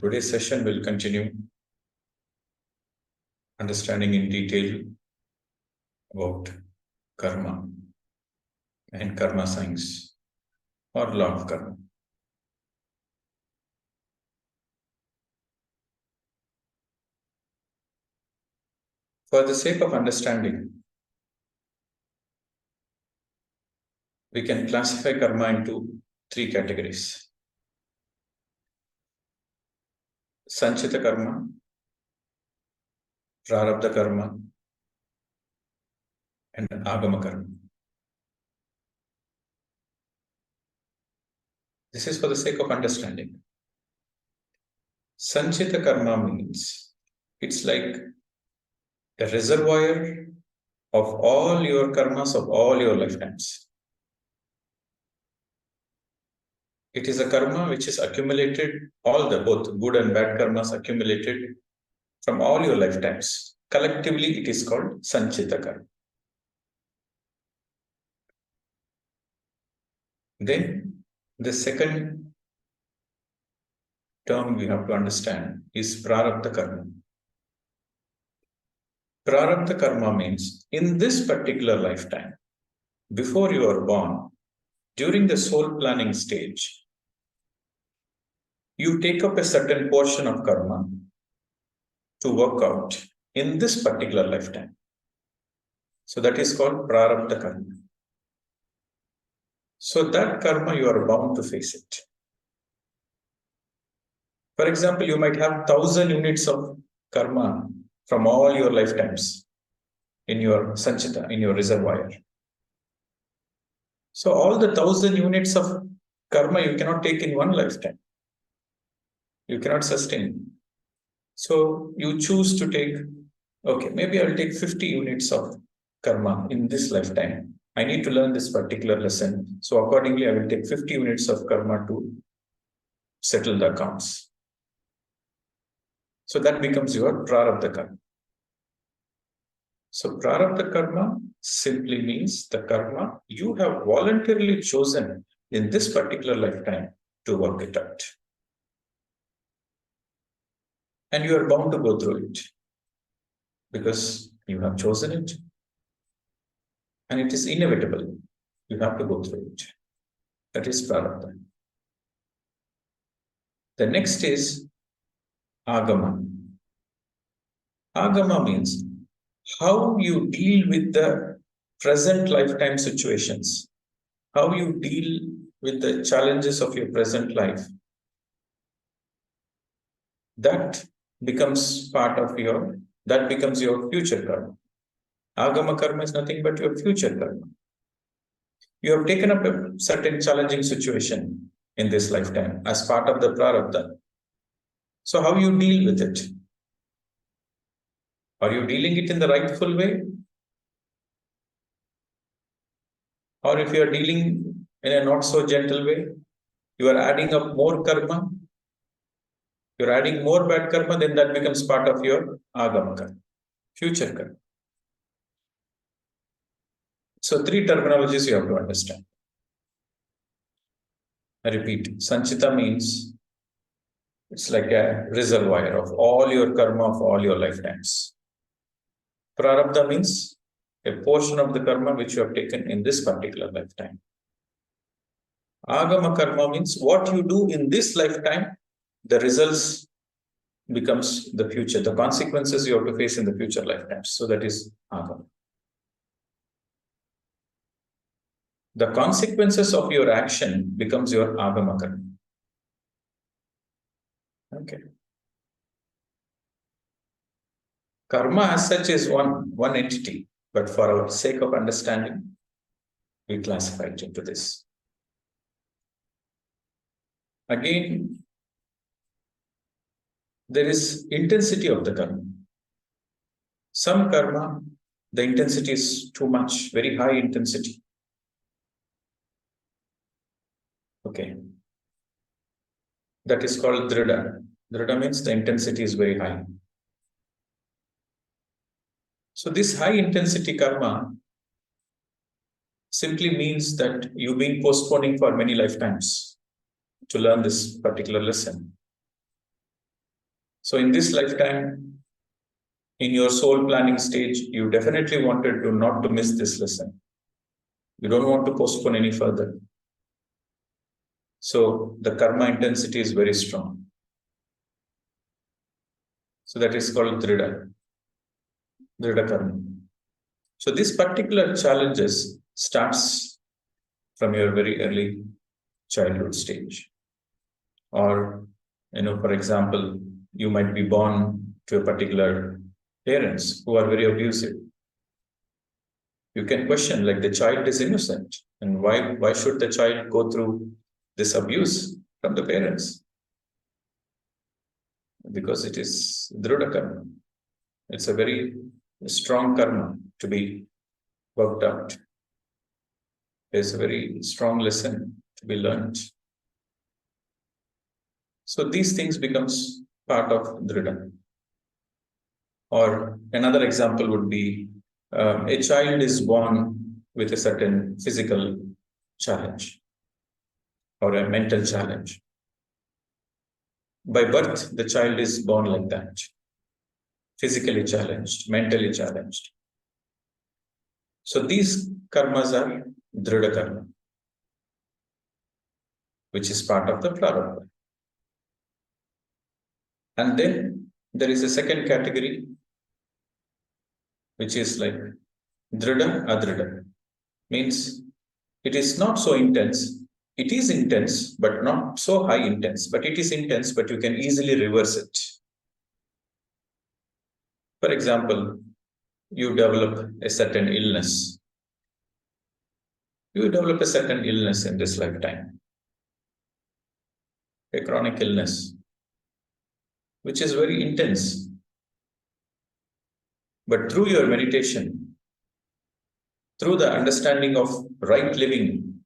Today's session will continue understanding in detail about karma and karma science or law of karma. For the sake of understanding, we can classify karma into three categories: Sanchita karma, Prarabdha karma, and Agama karma. This is for the sake of understanding. Sanchita karma means it's like a reservoir of all your karmas of all your lifetimes. It is a karma which is accumulated, all the both good and bad karmas accumulated from all your lifetimes. Collectively, it is called Sanchita karma. Then the second term we have to understand is Prarabdha karma. Prarabdha karma means in this particular lifetime, before you are born, during the soul planning stage, you take up a certain portion of karma to work out in this particular lifetime. So that is called Prarabdha karma. So that karma, you are bound to face it. For example, you might have 1,000 units of karma from all your lifetimes in your sanchita, in your reservoir. So all the 1,000 units of karma you cannot take in one lifetime. You cannot sustain. So you choose to take, okay, maybe I'll take 50 units of karma in this lifetime. I need to learn this particular lesson. So accordingly, I will take 50 units of karma to settle the accounts. So that becomes your prarabdha karma. So prarabdha karma simply means the karma you have voluntarily chosen in this particular lifetime to work it out. And you are bound to go through it because you have chosen it. And it is inevitable. You have to go through it. That is prarabdha. The next is agama. Agama means how you deal with the present lifetime situations, how you deal with the challenges of your present life. That becomes that becomes your future karma. Agama karma is nothing but your future karma. You have taken up a certain challenging situation in this lifetime as part of the prarabdha. So how you deal with it? Are you dealing it in the rightful way? Or if you are dealing in a not so gentle way, you are adding up more karma, you're adding more bad karma, then that becomes part of your agama karma, future karma. So three terminologies you have to understand. I repeat, Sanchita means it's like a reservoir of all your karma of all your lifetimes. Prarabdha means a portion of the karma which you have taken in this particular lifetime. Agama karma means what you do in this lifetime, the results becomes the future, the consequences you have to face in the future lifetimes. So that is agama. The consequences of your action becomes your agama karma. Okay. Karma as such is one entity, but for our sake of understanding, we classify it into this. Again, there is intensity of the karma. Some karma, the intensity is too much, very high intensity. Okay. That is called dhrida. Dhrida means the intensity is very high. So this high intensity karma simply means that you've been postponing for many lifetimes to learn this particular lesson. So in this lifetime, in your soul planning stage, you definitely wanted to not to miss this lesson. You don't want to postpone any further. So the karma intensity is very strong. So that is called Drida karma. So this particular challenges starts from your very early childhood stage. Or, for example, you might be born to a particular parents who are very abusive. You can question, like, the child is innocent, and why should the child go through this abuse from the parents? Because it is Drudha karma. It's a very strong karma to be worked out. There's a very strong lesson to be learned. So these things becomes part of Drida. Or another example would be a child is born with a certain physical challenge or a mental challenge. By birth, the child is born like that, physically challenged, mentally challenged. So these karmas are Drida karma, which is part of the prarabdha. And then there is a second category, which is like Drida Adrida. Means it is not so intense. It is intense, but not so high intense. But it is intense, but you can easily reverse it. For example, you develop a certain illness. You develop a certain illness in this lifetime, a chronic illness, which is very intense. But through your meditation, through the understanding of right living,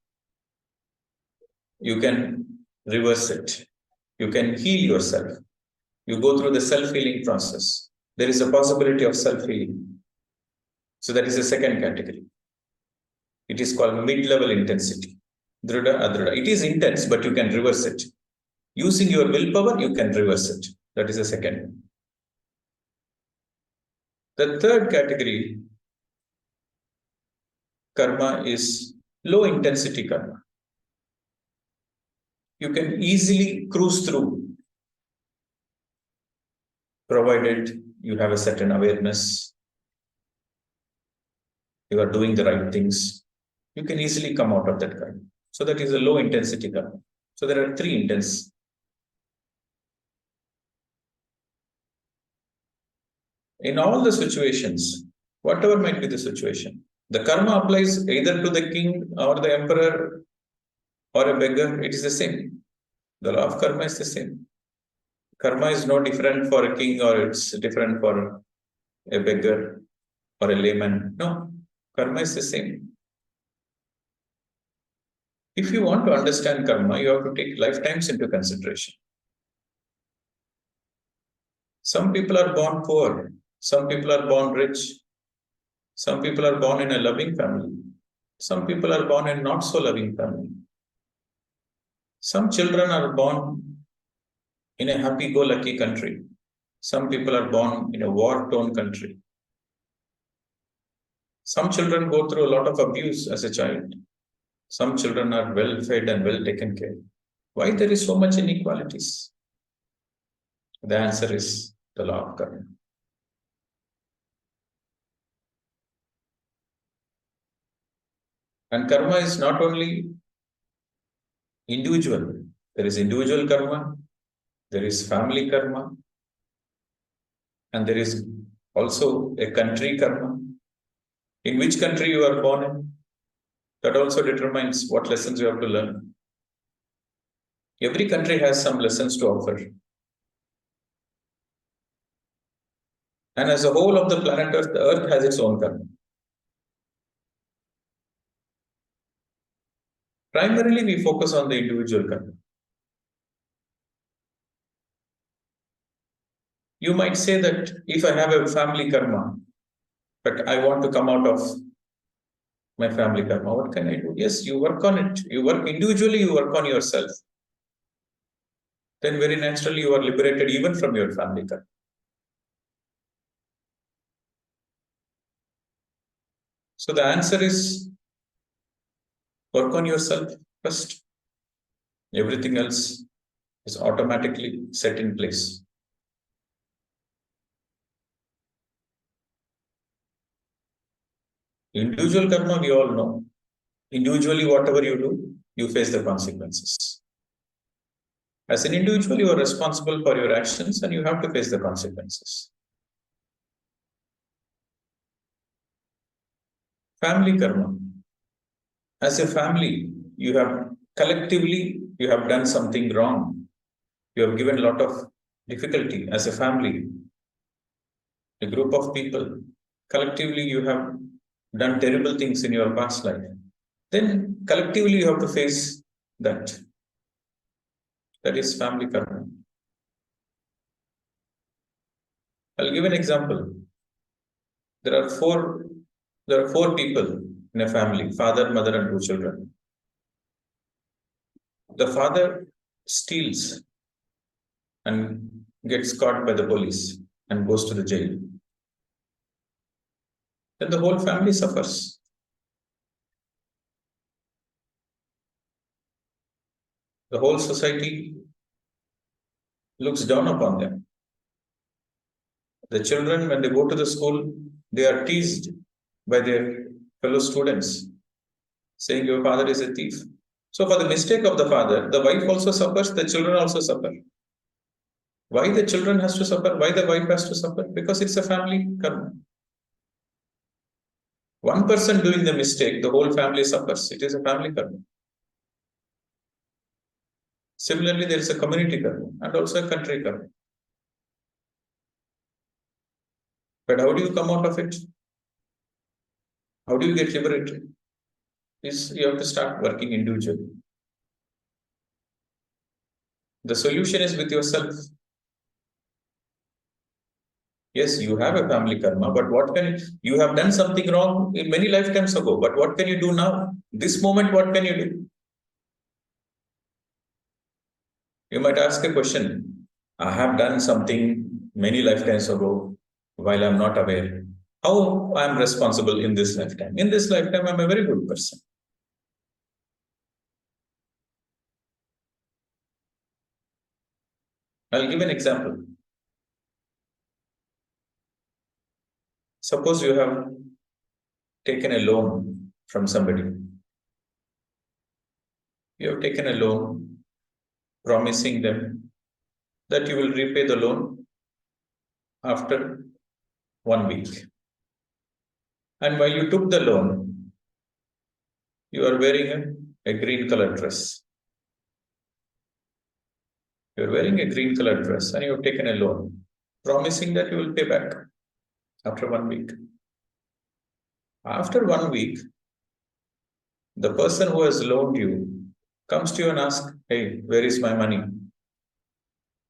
you can reverse it. You can heal yourself. You go through the self-healing process. There is a possibility of self-healing. So that is the second category. It is called mid-level intensity. Drida Adrida. It is intense, but you can reverse it. Using your willpower, you can reverse it. That is the second. The third category, karma, is low intensity karma. You can easily cruise through, provided you have a certain awareness, you are doing the right things. You can easily come out of that karma. So that is a low intensity karma. So there are three intense. In all the situations, whatever might be the situation, the karma applies either to the king or the emperor or a beggar. It is the same. The law of karma is the same. Karma is no different for a king or it's different for a beggar or a layman. No, karma is the same. If you want to understand karma, you have to take lifetimes into consideration. Some people are born poor. Some people are born rich. Some people are born in a loving family. Some people are born in not so loving family. Some children are born in a happy-go-lucky country. Some people are born in a war-torn country. Some children go through a lot of abuse as a child. Some children are well-fed and well taken care. Why there is so much inequalities? The answer is the law of karma. And karma is not only individual. There is individual karma, there is family karma, and there is also a country karma. In which country you are born in, that also determines what lessons you have to learn. Every country has some lessons to offer. And as a whole of the planet Earth, the Earth has its own karma. Primarily, we focus on the individual karma. You might say that if I have a family karma, but I want to come out of my family karma, what can I do? Yes, you work on it. You work individually, you work on yourself. then very naturally you are liberated even from your family karma. So the answer is work on yourself first. Everything else is automatically set in place. Individual karma, we all know. Individually, whatever you do, you face the consequences. As an individual, you are responsible for your actions and you have to face the consequences. Family karma. As a family, you have collectively, you have done something wrong. You have given a lot of difficulty as a family, a group of people. Collectively, you have done terrible things in your past life. Then collectively, you have to face that. That is family karma. I'll give an example. There are four people in a family, father, mother, and two children. The father steals and gets caught by the police and goes to the jail. Then the whole family suffers. The whole society looks down upon them. The children, when they go to the school, they are teased by their fellow students, saying, "Your father is a thief." So, for the mistake of the father, the wife also suffers, the children also suffer. Why the children has to suffer? Why the wife has to suffer? Because it's a family karma. One person doing the mistake, the whole family suffers. It is a family karma. Similarly, there is a community karma and also a country karma. But how do you come out of it? How do you get liberated? Is you have to start working individually. The solution is with yourself. Yes, you have a family karma, but what can you have done something wrong in many lifetimes ago? But what can you do now? This moment, what can you do? You might ask a question. I have done something many lifetimes ago while I'm not aware. How I'm responsible in this lifetime? In this lifetime, I'm a very good person. I'll give an example. Suppose you have taken a loan from somebody. You have taken a loan, promising them that you will repay the loan after 1 week. And while you took the loan, you are wearing a green colored dress. You are wearing a green colored dress and you have taken a loan, promising that you will pay back after 1 week. After 1 week, the person who has loaned you comes to you and asks, "Hey, where is my money?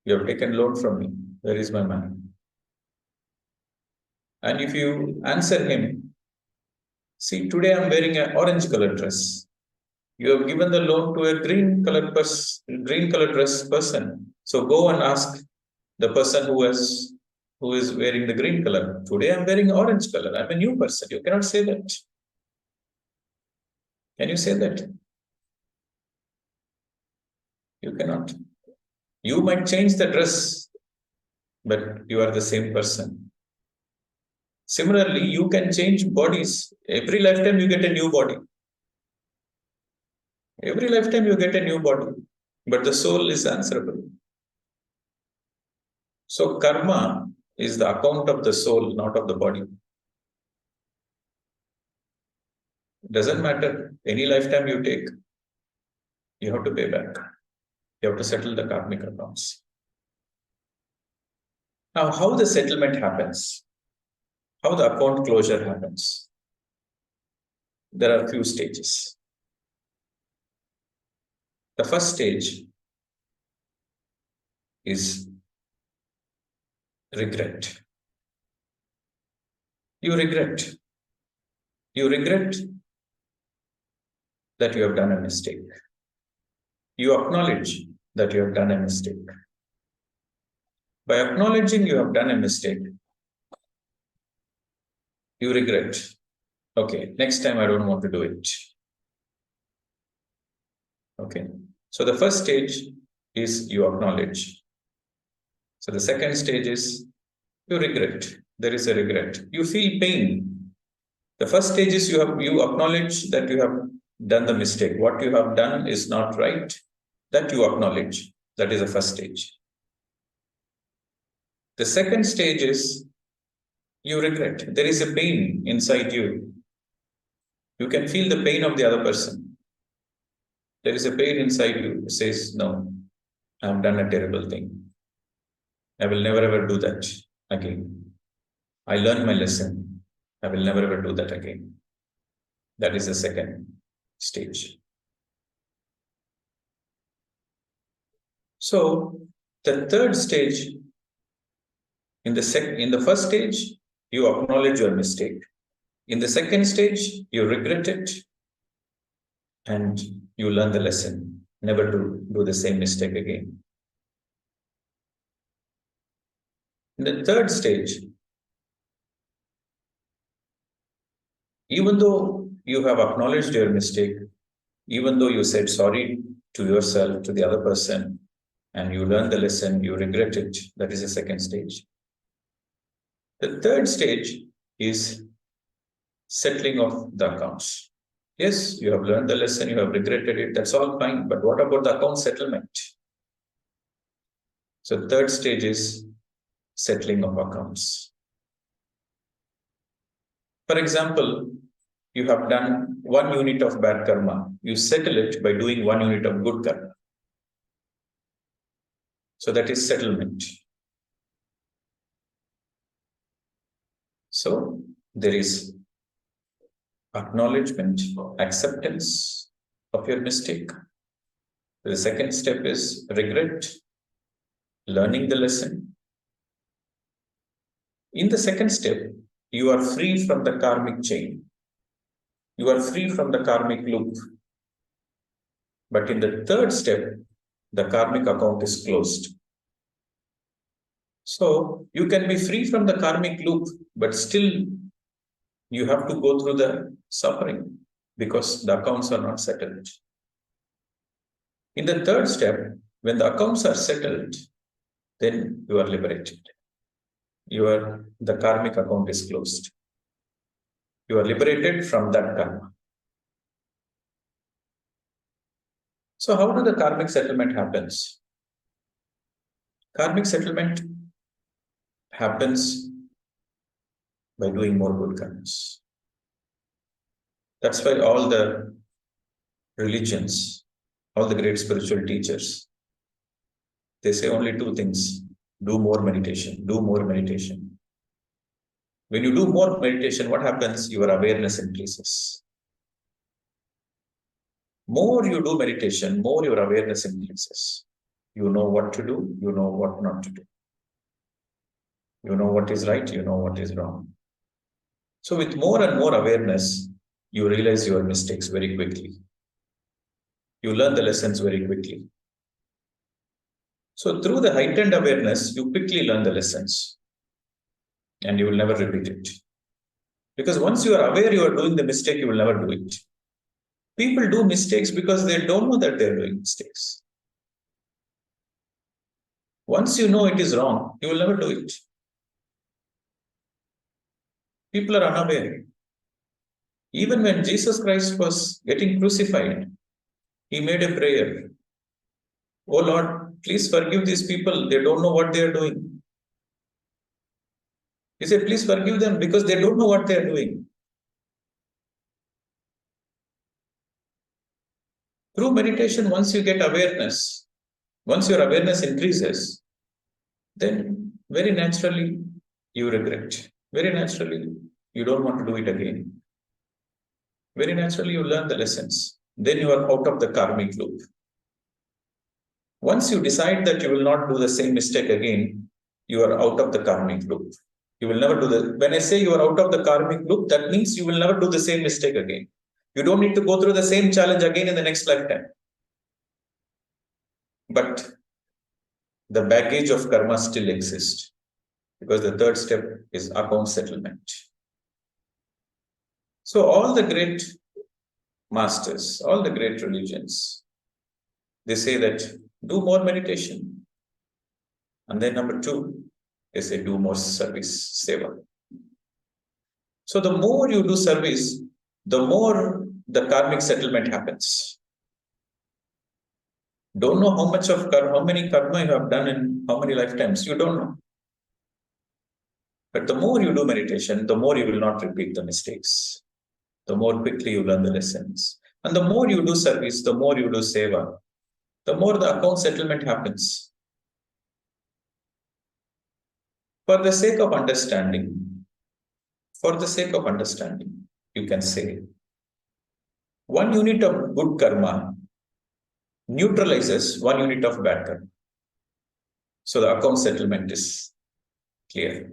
You have taken loan from me. Where is my money?" And if you answer him, "See, today I'm wearing an orange colored dress. You have given the loan to a green colored dress person. So go and ask the person who is wearing the green color. Today I'm wearing orange color. I'm a new person." You cannot say that. Can you say that? You cannot. You might change the dress, but you are the same person. Similarly, you can change bodies. Every lifetime you get a new body. Every lifetime you get a new body, but the soul is answerable. So karma is the account of the soul, not of the body. It doesn't matter. Any lifetime you take, you have to pay back. You have to settle the karmic accounts. Now, how the settlement happens, how the account closure happens, there are a few stages. The first stage is regret. You regret. You regret that you have done a mistake. You acknowledge that you have done a mistake. By acknowledging you have done a mistake, you regret. Okay, next time I don't want to do it. Okay, so the first stage is you acknowledge. So the second stage is you regret. There is a regret. You feel pain. The first stage is you acknowledge that you have done the mistake. What you have done is not right. That you acknowledge. That is the first stage. The second stage is you regret. There is a pain inside you. You can feel the pain of the other person. There is a pain inside you. It says, no, I have done a terrible thing. I will never ever do that again. I learned my lesson. I will never ever do that again. That is the second stage. So the third stage, in the first stage, you acknowledge your mistake. In the second stage, you regret it and you learn the lesson, never to do the same mistake again. In the third stage, even though you have acknowledged your mistake, even though you said sorry to yourself, to the other person, and you learn the lesson, you regret it, that is the second stage. The third stage is settling of the accounts. Yes, you have learned the lesson, you have regretted it, that's all fine. But what about the account settlement? So third stage is settling of accounts. For example, you have done 1 unit of bad karma. You settle it by doing 1 unit of good karma. So that is settlement. So there is acknowledgement, acceptance of your mistake. The second step is regret, learning the lesson. In the second step, you are free from the karmic chain. You are free from the karmic loop. But in the third step, the karmic account is closed. So you can be free from the karmic loop, but still you have to go through the suffering because the accounts are not settled. In the third step, when the accounts are settled, then you are liberated. The karmic account is closed. You are liberated from that karma. So how do the karmic settlement happens? Karmic settlement happens by doing more good karmas. That's why all the religions, all the great spiritual teachers, they say only 2 things. Do more meditation, do more meditation. When you do more meditation, what happens? Your awareness increases. More you do meditation, more your awareness increases. You know what to do, you know what not to do. You know what is right, you know what is wrong. So with more and more awareness, you realize your mistakes very quickly. You learn the lessons very quickly. So through the heightened awareness, you quickly learn the lessons and you will never repeat it. Because once you are aware you are doing the mistake, you will never do it. People do mistakes because they don't know that they're doing mistakes. Once you know it is wrong, you will never do it. People are unaware. Even when Jesus Christ was getting crucified, he made a prayer. Oh Lord, please forgive these people. They don't know what they are doing. He said, please forgive them because they don't know what they are doing. Through meditation, once you get awareness, once your awareness increases, then very naturally you regret. Very naturally, you don't want to do it again. Very naturally, you learn the lessons. Then you are out of the karmic loop. Once you decide that you will not do the same mistake again, you are out of the karmic loop. You will never do that. When I say you are out of the karmic loop, that means you will never do the same mistake again. You don't need to go through the same challenge again in the next lifetime. But the baggage of karma still exists because the third step is account settlement. So all the great masters, all the great religions, they say that do more meditation. And then number two, they say do more service, seva. So the more you do service, the more the karmic settlement happens. Don't know how much of karma, how many karma you have done in how many lifetimes, you don't know. But the more you do meditation, the more you will not repeat the mistakes. The more quickly you learn the lessons. And the more you do service, the more you do seva, the more the account settlement happens. For the sake of understanding, for the sake of understanding, you can say 1 unit of good karma neutralizes 1 unit of bad karma. So the account settlement is clear.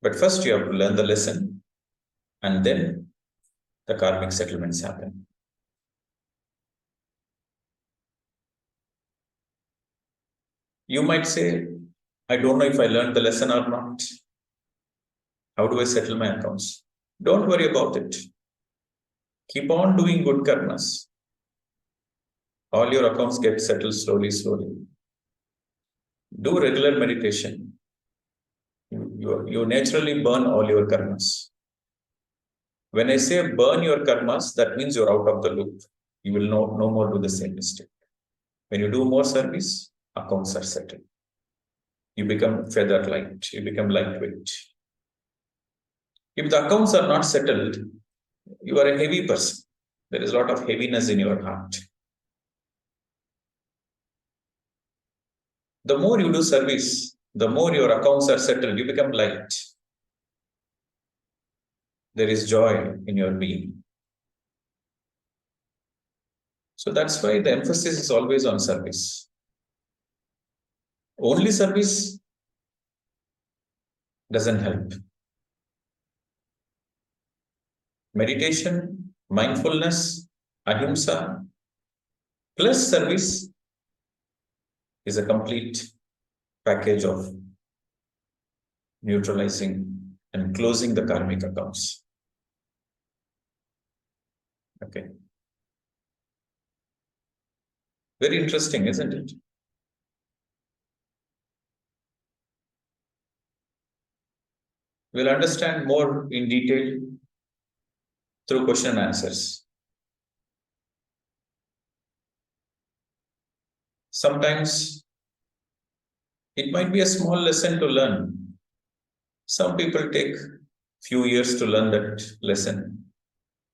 But first you have to learn the lesson, and then the karmic settlements happen. You might say, I don't know if I learned the lesson or not. How do I settle my accounts? Don't worry about it. Keep on doing good karmas. All your accounts get settled slowly, slowly. Do regular meditation. You naturally burn all your karmas. When I say burn your karmas, that means you're out of the loop. You will no more do the same mistake. When you do more service, accounts are settled. You become feather light. You become lightweight. If the accounts are not settled, you are a heavy person. There is a lot of heaviness in your heart. The more you do service, the more your accounts are settled, you become light. There is joy in your being. So that's why the emphasis is always on service. Only service doesn't help. Meditation, mindfulness, ahimsa, plus service is a complete package of neutralizing and closing the karmic accounts. Okay. Very interesting, isn't it? We'll understand more in detail through question and answers. Sometimes it might be a small lesson to learn. Some people take few years to learn that lesson.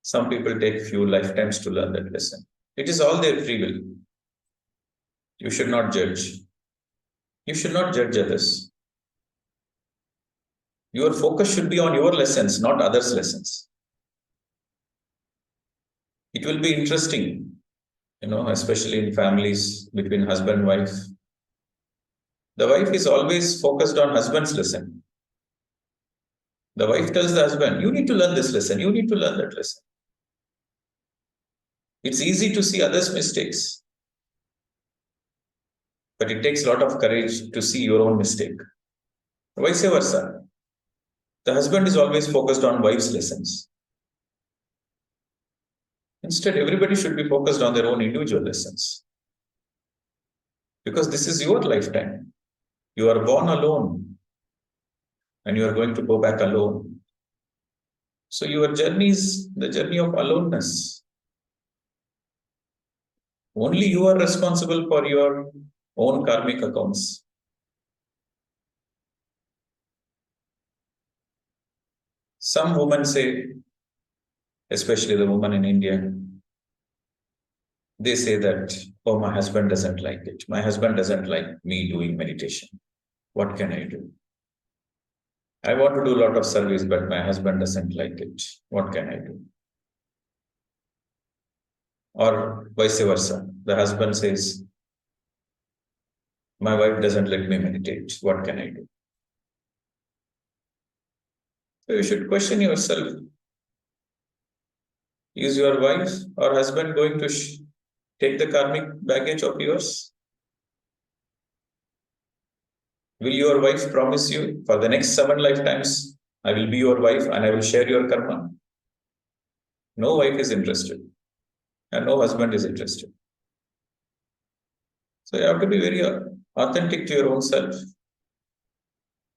Some people take few lifetimes to learn that lesson. It is all their free will. You should not judge. You should not judge others. Your focus should be on your lessons, not others' lessons. It will be interesting, especially in families between husband and wife. The wife is always focused on husband's lesson. The wife tells the husband, you need to learn this lesson, you need to learn that lesson. It's easy to see others' mistakes, but it takes a lot of courage to see your own mistake. Vice versa. The husband is always focused on wife's lessons. Instead, everybody should be focused on their own individual lessons. Because this is your lifetime. You are born alone and you are going to go back alone. So your journey is the journey of aloneness. Only you are responsible for your own karmic accounts. Some women say, especially the woman in India, they say that, oh, my husband doesn't like it. My husband doesn't like me doing meditation. What can I do? I want to do a lot of service, but my husband doesn't like it. What can I do? Or vice versa. The husband says, my wife doesn't let me meditate. What can I do? So you should question yourself. Is your wife or husband going to take the karmic baggage of yours? Will your wife promise you for the next 7 lifetimes, I will be your wife and I will share your karma? No wife is interested and no husband is interested. So you have to be very authentic to your own self.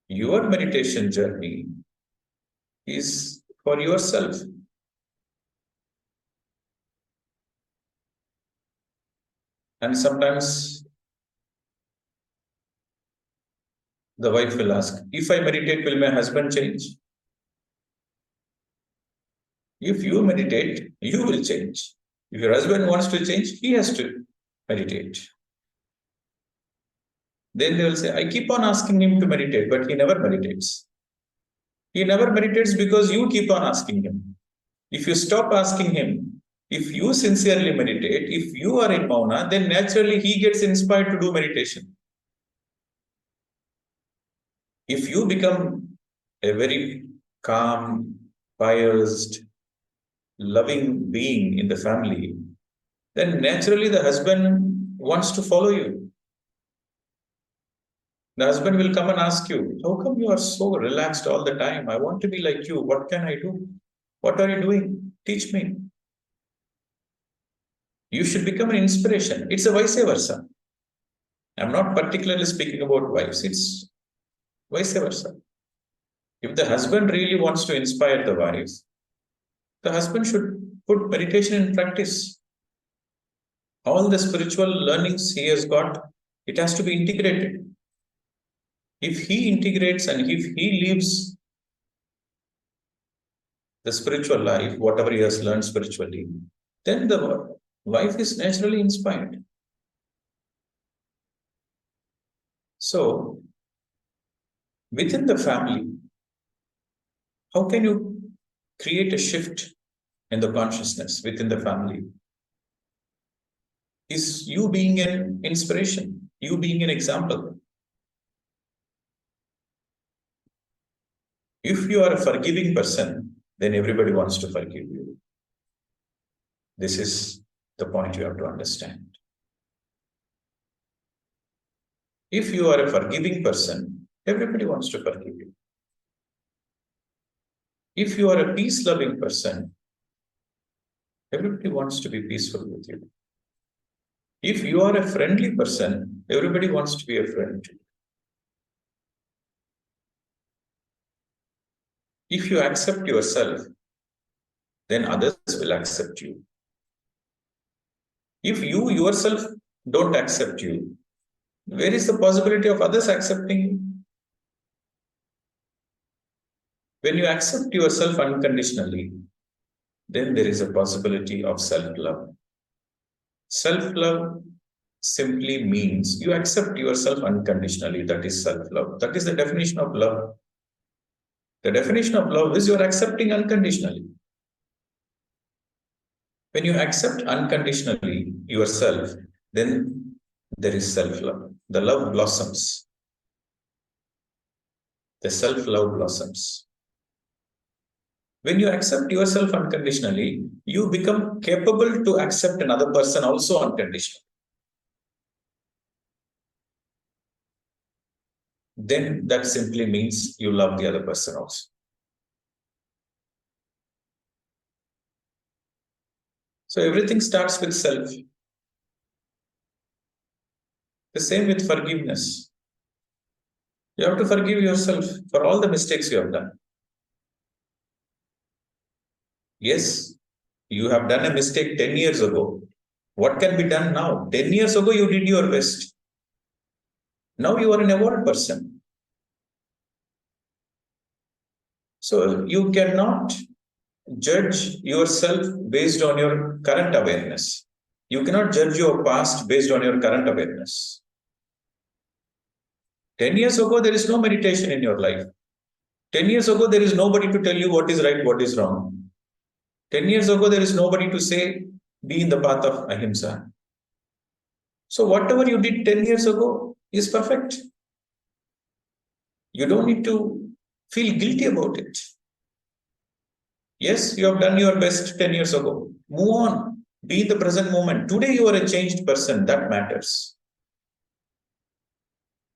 Your meditation journey is for yourself. And sometimes the wife will ask, if I meditate, will my husband change? If you meditate, you will change. If your husband wants to change, he has to meditate. Then they will say, I keep on asking him to meditate, but he never meditates. He never meditates because you keep on asking him. If you stop asking him, if you sincerely meditate, if you are in Mauna, then naturally he gets inspired to do meditation. If you become a very calm, pious, loving being in the family, then naturally the husband wants to follow you. The husband will come and ask you, how come you are so relaxed all the time? I want to be like you. What can I do? What are you doing? Teach me. You should become an inspiration. It's a vice versa. I'm not particularly speaking about wives. It's vice versa. If the husband really wants to inspire the wives, the husband should put meditation in practice. All the spiritual learnings he has got, it has to be integrated. If he integrates and if he lives the spiritual life, whatever he has learned spiritually, then the wife is naturally inspired. So, within the family, how can you create a shift in the consciousness within the family? Is you being an inspiration, you being an example. If you are a forgiving person, then everybody wants to forgive you. This is the point you have to understand. If you are a forgiving person, everybody wants to forgive you. If you are a peace-loving person, everybody wants to be peaceful with you. If you are a friendly person, everybody wants to be a friend. If you accept yourself, then others will accept you. If you yourself don't accept you, where is the possibility of others accepting you? When you accept yourself unconditionally, then there is a possibility of self-love. Self-love simply means you accept yourself unconditionally. That is self-love. That is the definition of love. The definition of love is you are accepting unconditionally. When you accept unconditionally yourself, then there is self-love. The love blossoms. The self-love blossoms. When you accept yourself unconditionally, you become capable to accept another person also unconditionally. Then that simply means you love the other person also. So everything starts with self. The same with forgiveness. You have to forgive yourself for all the mistakes you have done. Yes, you have done a mistake 10 years ago. What can be done now? 10 years ago, you did your best. Now you are an evolved person. So you cannot judge yourself based on your current awareness. You cannot judge your past based on your current awareness. 10 years ago, there is no meditation in your life. 10 years ago, there is nobody to tell you what is right, what is wrong. 10 years ago, there is nobody to say, be in the path of ahimsa. So whatever you did 10 years ago is perfect. You don't need to feel guilty about it. Yes, you have done your best 10 years ago. Move on. Be in the present moment. Today you are a changed person. That matters.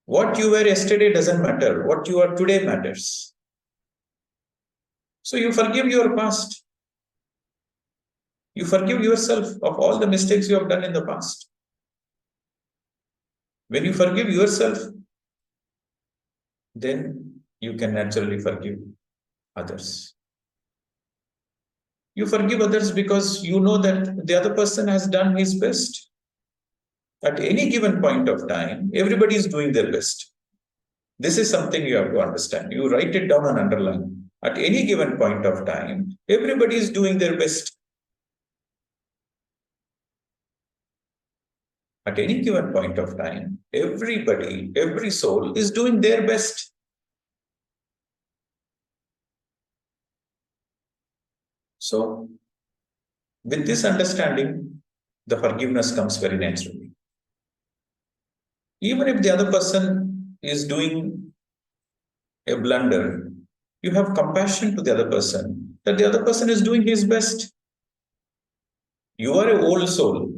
What you were yesterday doesn't matter. What you are today matters. So you forgive your past. You forgive yourself of all the mistakes you have done in the past. When you forgive yourself, then you can naturally forgive others. You forgive others because you know that the other person has done his best. At any given point of time, everybody is doing their best. This is something you have to understand. You write it down and underline. At any given point of time, everybody is doing their best. At any given point of time, everybody, every soul is doing their best. So, with this understanding, the forgiveness comes very naturally. Even if the other person is doing a blunder, you have compassion to the other person, that the other person is doing his best. You are an old soul.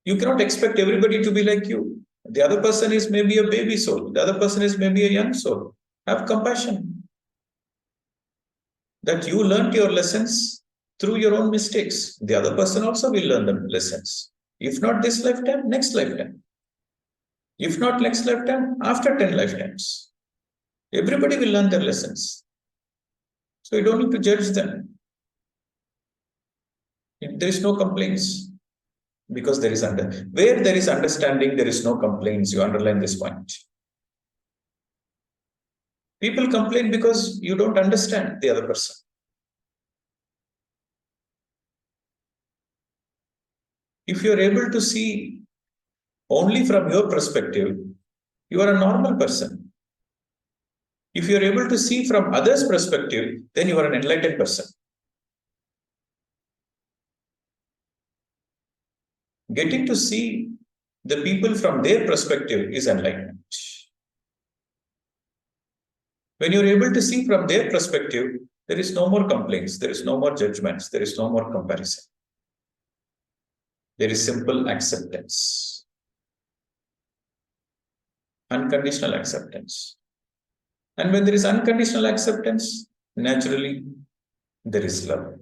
You cannot expect everybody to be like you. The other person is maybe a baby soul. The other person is maybe a young soul. Have compassion that you learned your lessons through your own mistakes. The other person also will learn the lessons. If not this lifetime, next lifetime. If not next lifetime, after 10 lifetimes. Everybody will learn their lessons. So you don't need to judge them. There is no complaints because there is where there is understanding, there is no complaints. You underline this point. People complain because you don't understand the other person. If you are able to see only from your perspective, you are a normal person. If you are able to see from others' perspective, then you are an enlightened person. Getting to see the people from their perspective is enlightenment. When you're able to see from their perspective, there is no more complaints, there is no more judgments, there is no more comparison. There is simple acceptance, unconditional acceptance. And when there is unconditional acceptance, naturally, there is love.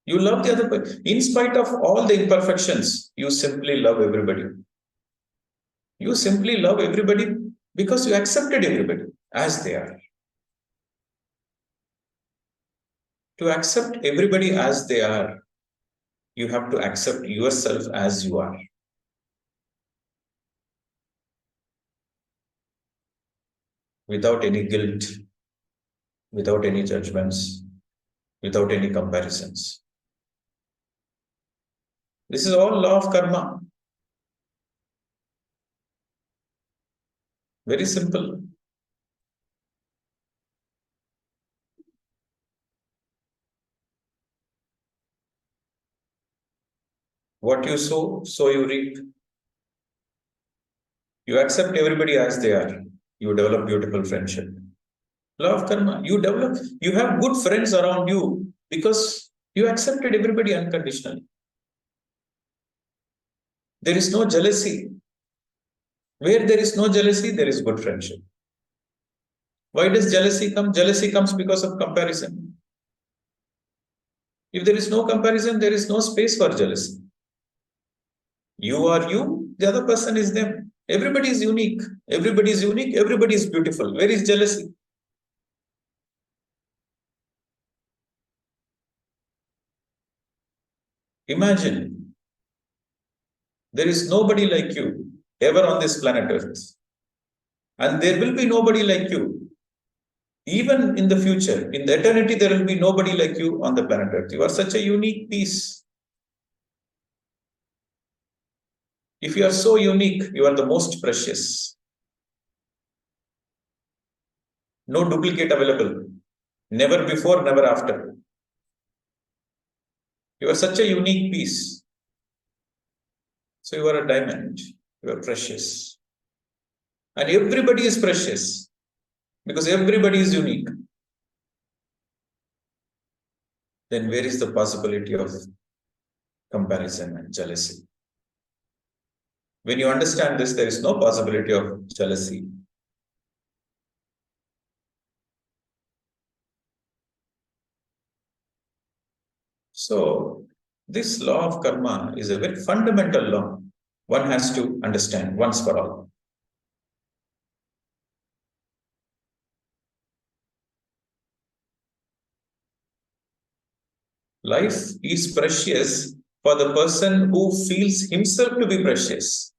You love the other person. In spite of all the imperfections, you simply love everybody. You simply love everybody because you accepted everybody as they are. To accept everybody as they are, you have to accept yourself as you are. Without any guilt, without any judgments, without any comparisons. This is all law of karma. Very simple. What you sow, so you reap. You accept everybody as they are. You develop beautiful friendship. Law of karma. You have good friends around you because you accepted everybody unconditionally. There is no jealousy. Where there is no jealousy, there is good friendship. Why does jealousy come? Jealousy comes because of comparison. If there is no comparison, there is no space for jealousy. You are you, the other person is them. Everybody is unique. Everybody is unique. Everybody is beautiful. Where is jealousy? Imagine there is nobody like you ever on this planet Earth. And there will be nobody like you. Even in the future, in the eternity, there will be nobody like you on the planet Earth. You are such a unique piece. If you are so unique, you are the most precious. No duplicate available. Never before, never after. You are such a unique piece. So you are a diamond. You are precious. And everybody is precious because everybody is unique. Then where is the possibility of comparison and jealousy. When you understand this, there is no possibility of jealousy. So, this law of karma is a very fundamental law. One has to understand once for all. Life is precious for the person who feels himself to be precious.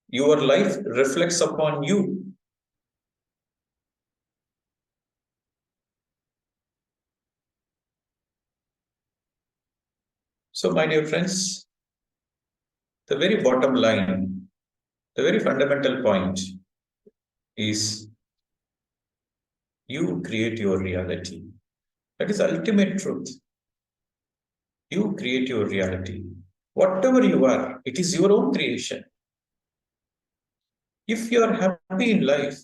Your life reflects upon you. So, my dear friends, the very bottom line, the very fundamental point is you create your reality. That is ultimate truth. You create your reality. Whatever you are, it is your own creation. If you are happy in life,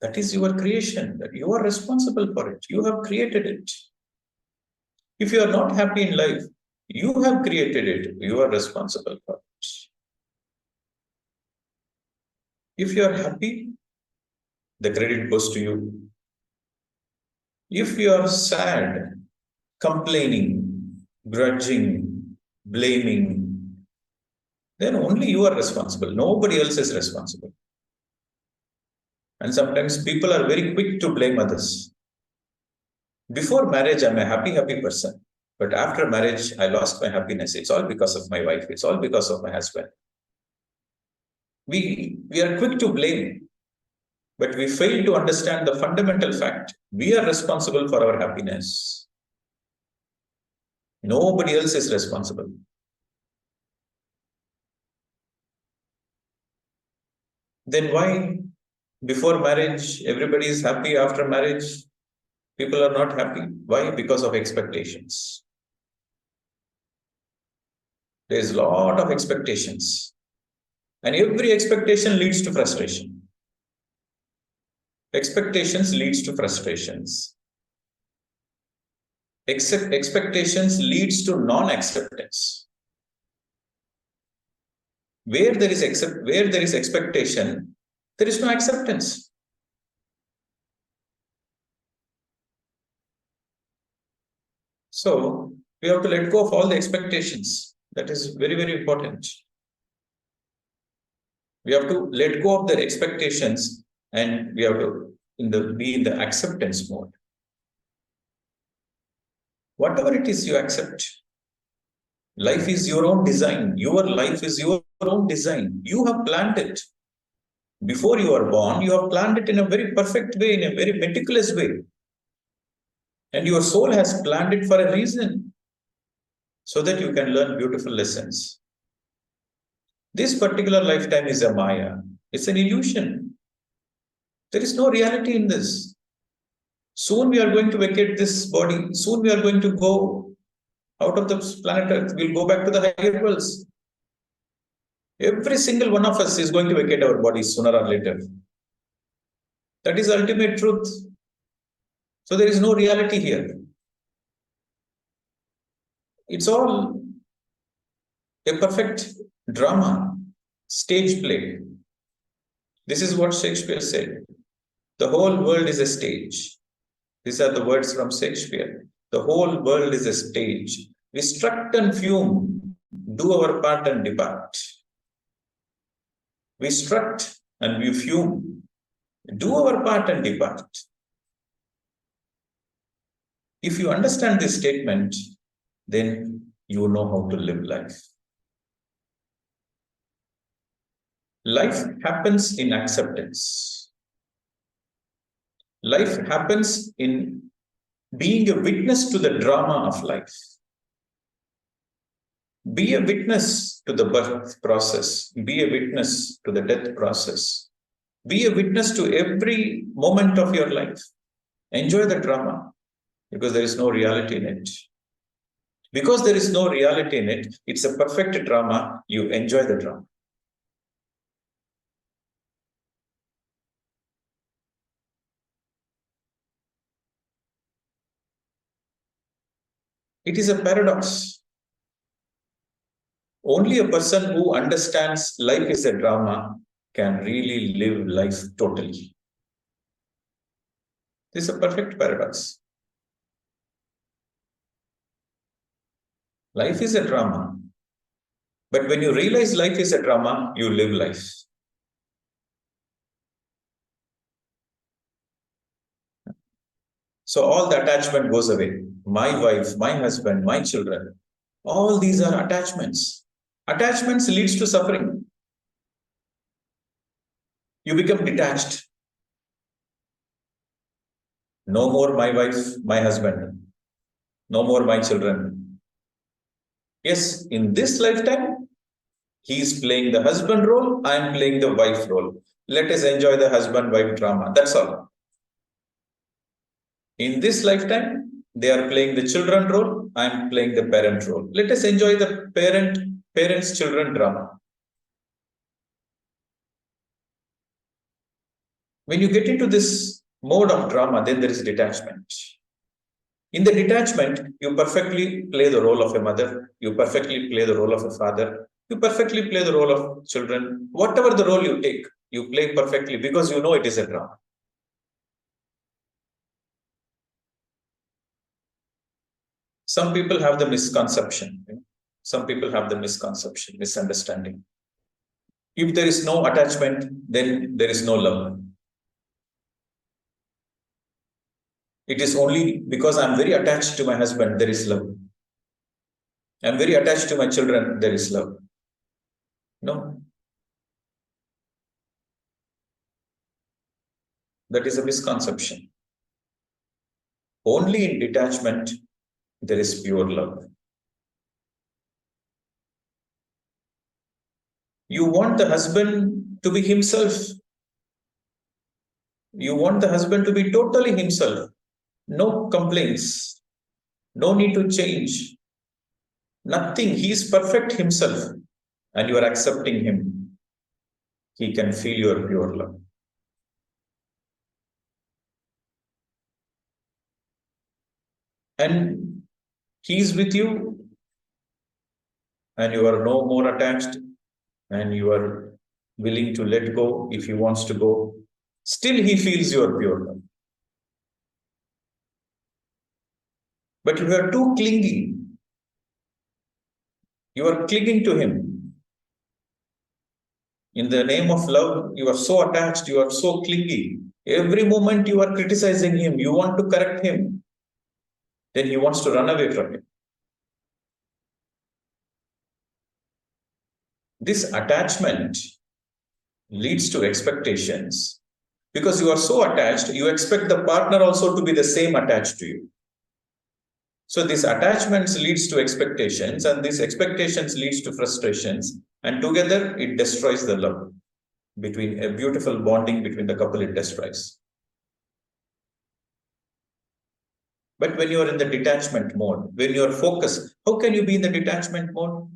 that is your creation, that you are responsible for it. You have created it. If you are not happy in life, you have created it. You are responsible for it. If you are happy, the credit goes to you. If you are sad, complaining, grudging, blaming, then only you are responsible. Nobody else is responsible. And sometimes people are very quick to blame others. Before marriage, I'm a happy person. But after marriage, I lost my happiness. It's all because of my wife. It's all because of my husband. We are quick to blame, but we fail to understand the fundamental fact. We are responsible for our happiness. Nobody else is responsible. Then why before marriage, everybody is happy, after marriage, people are not happy? Why? Because of expectations. There's a lot of expectations. And every expectation leads to frustration. Expectations leads to frustrations. Expectations leads to non-acceptance. Where there is expectation, there is no acceptance. So we have to let go of all the expectations. That is very, very important. We have to let go of the expectations and we have to be in the acceptance mode. Whatever it is you accept. Life is your own design. Your life is your own design. You have planned it. Before you are born, you have planned it in a very perfect way, in a very meticulous way. And your soul has planned it for a reason, so that you can learn beautiful lessons. This particular lifetime is a Maya. It's an illusion. There is no reality in this. Soon we are going to vacate this body. Soon we are going to go out of the planet Earth. We'll go back to the higher worlds. Every single one of us is going to vacate our bodies sooner or later. That is ultimate truth. So there is no reality here. It's all a perfect drama, stage play. This is what Shakespeare said. The whole world is a stage. These are the words from Shakespeare. The whole world is a stage. We strut and fume, do our part and depart. We strut and we fume, do our part and depart. If you understand this statement, then you know how to live life. Life happens in acceptance. Life happens in being a witness to the drama of life. Be a witness to the birth process. Be a witness to the death process. Be a witness to every moment of your life. Enjoy the drama, because there is no reality in it. Because there is no reality in it, it's a perfect drama. You enjoy the drama. It is a paradox. Only a person who understands life is a drama can really live life totally. This is a perfect paradox. Life is a drama. But when you realize life is a drama, you live life. So all the attachment goes away. My wife, my husband, my children, all these are attachments. Attachments leads to suffering. You become detached. No more my wife, my husband. No more my children. Yes, in this lifetime, he is playing the husband role, I am playing the wife role. Let us enjoy the husband-wife drama. That's all. In this lifetime, they are playing the children role, I am playing the parent role. Let us enjoy the parents-children drama. When you get into this mode of drama, then there is detachment. In the detachment, you perfectly play the role of a mother, you perfectly play the role of a father, you perfectly play the role of children. Whatever the role you take, you play perfectly because you know it is a drama. Some people have the misconception. Some people have the misconception, misunderstanding. If there is no attachment, then there is no love. It is only because I'm very attached to my husband, there is love. I'm very attached to my children, there is love. No, that is a misconception. Only in detachment, there is pure love. You want the husband to be himself. You want the husband to be totally himself. No complaints. No need to change. Nothing. He is perfect himself. And you are accepting him. He can feel your pure love. And he is with you. And you are no more attached. And you are willing to let go if he wants to go. Still, he feels your pure love. But you are too clingy. You are clinging to him. In the name of love, you are so attached, you are so clingy. Every moment you are criticizing him, you want to correct him. Then he wants to run away from you. This attachment leads to expectations. Because you are so attached, you expect the partner also to be the same attached to you. So this attachments leads to expectations, and these expectations leads to frustrations, and together it destroys the love. Between a beautiful bonding between the couple, it destroys. But when you are in the detachment mode, when you are focused, how can you be in the detachment mode?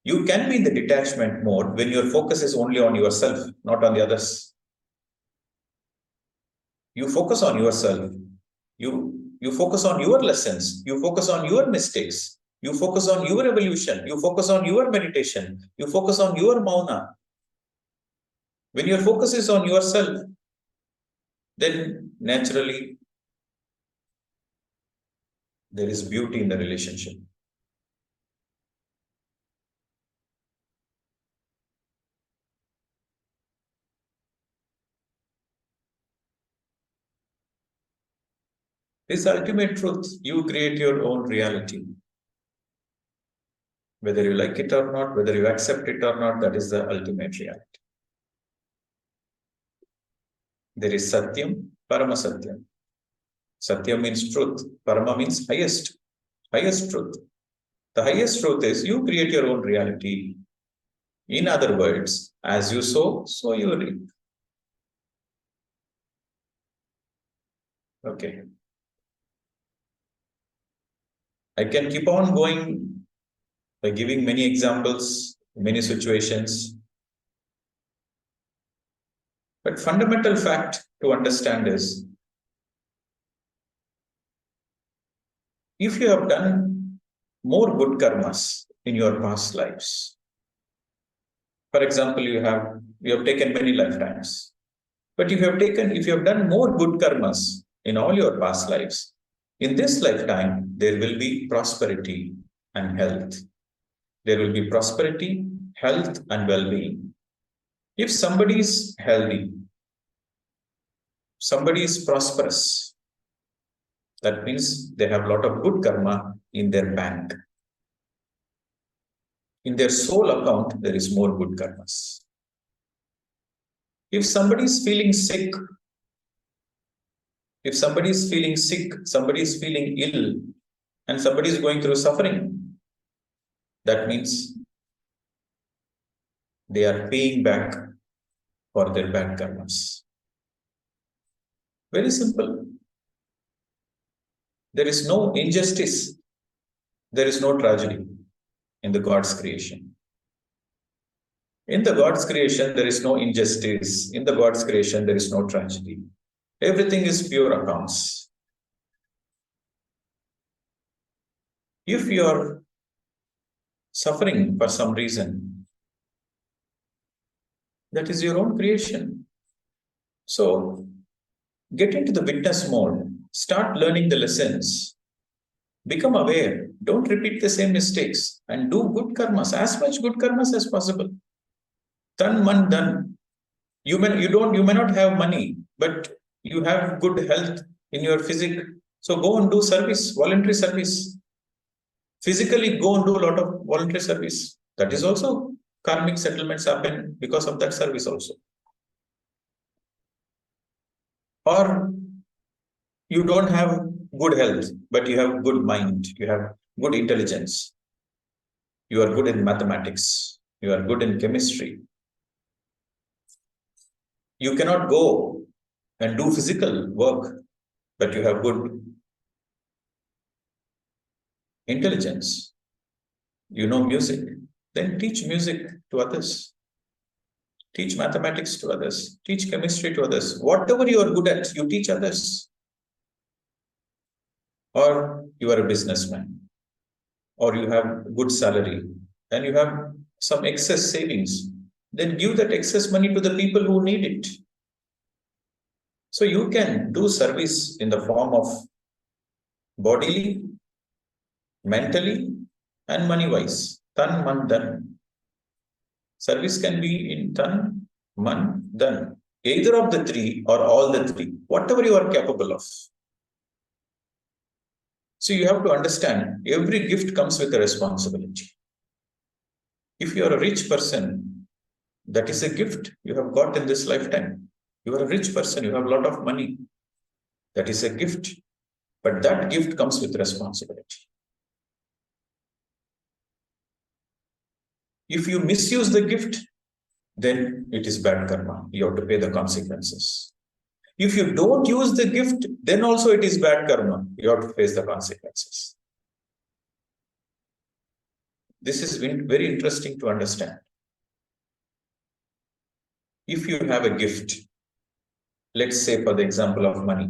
You can be in the detachment mode when your focus is only on yourself, not on the others. You focus on yourself. You focus on your lessons. You focus on your mistakes. You focus on your evolution. You focus on your meditation. You focus on your mauna. When your focus is on yourself, then naturally there is beauty in the relationship. This ultimate truth, you create your own reality. Whether you like it or not, whether you accept it or not, that is the ultimate reality. There is Satyam, Parama Satyam. Satyam means truth. Parama means highest. Highest truth. The highest truth is you create your own reality. In other words, as you sow, so you reap. Okay. I can keep on going by giving many examples, many situations. But fundamental fact to understand is if you have done more good karmas in your past lives. For example, you have taken many lifetimes, but if you have done more good karmas in all your past lives, in this lifetime there will be prosperity and health. There will be prosperity, health, and well-being. If somebody is healthy, somebody is prosperous, that means they have a lot of good karma in their bank. In their soul account, there is more good karmas. If somebody is feeling sick, somebody is feeling ill, and somebody is going through suffering, that means they are paying back for their bad karmas. Very simple. There is no injustice. There is no tragedy in the God's creation. In the God's creation, there is no injustice. In the God's creation, there is no tragedy. Everything is pure accounts. If you are suffering for some reason, that is your own creation. So, get into the witness mode. Start learning the lessons. Become aware. Don't repeat the same mistakes and do good karmas, as much good karmas as possible. Tan man dhan. You may not have money, but you have good health in your physique. So go and do service, voluntary service. Physically go and do a lot of voluntary service. That is also karmic settlements happen because of that service also. Or you don't have good health, but you have good mind, you have good intelligence. You are good in mathematics, you are good in chemistry. You cannot go and do physical work, but you have good intelligence. You know music, then teach music to others. Teach mathematics to others. Teach chemistry to others. Whatever you are good at, you teach others. Or you are a businessman, or you have good salary, and you have some excess savings. Then give that excess money to the people who need it. So you can do service in the form of bodily, mentally, and money-wise. Tan, man, dhan. Service can be in tan, man, dhan. Either of the three or all the three, whatever you are capable of. So you have to understand, every gift comes with a responsibility. If you are a rich person, that is a gift you have got in this lifetime. You are a rich person, you have a lot of money. That is a gift. But that gift comes with responsibility. If you misuse the gift, then it is bad karma. You have to pay the consequences. If you don't use the gift, then also it is bad karma. You have to face the consequences. This is very interesting to understand. If you have a gift, let's say for the example of money,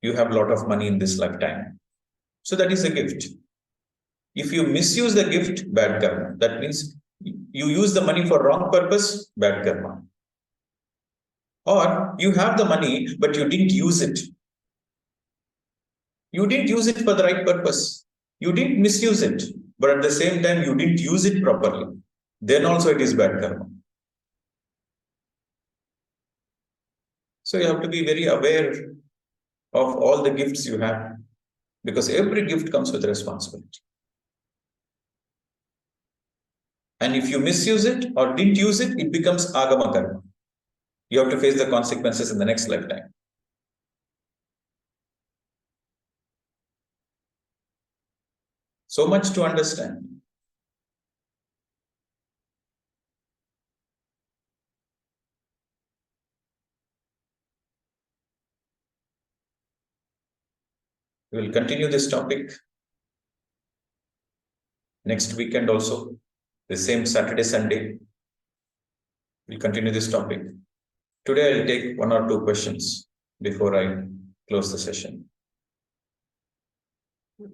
you have a lot of money in this lifetime. So that is a gift. If you misuse the gift, bad karma. That means you use the money for wrong purpose, bad karma. Or you have the money, but you didn't use it. You didn't use it for the right purpose. You didn't misuse it, but at the same time, you didn't use it properly. Then also it is bad karma. So you have to be very aware of all the gifts you have, because every gift comes with responsibility. And if you misuse it or didn't use it, it becomes agama karma. You have to face the consequences in the next lifetime. So much to understand. We will continue this topic next weekend also, the same Saturday, Sunday. We'll continue this topic. Today I'll take one or two questions before I close the session.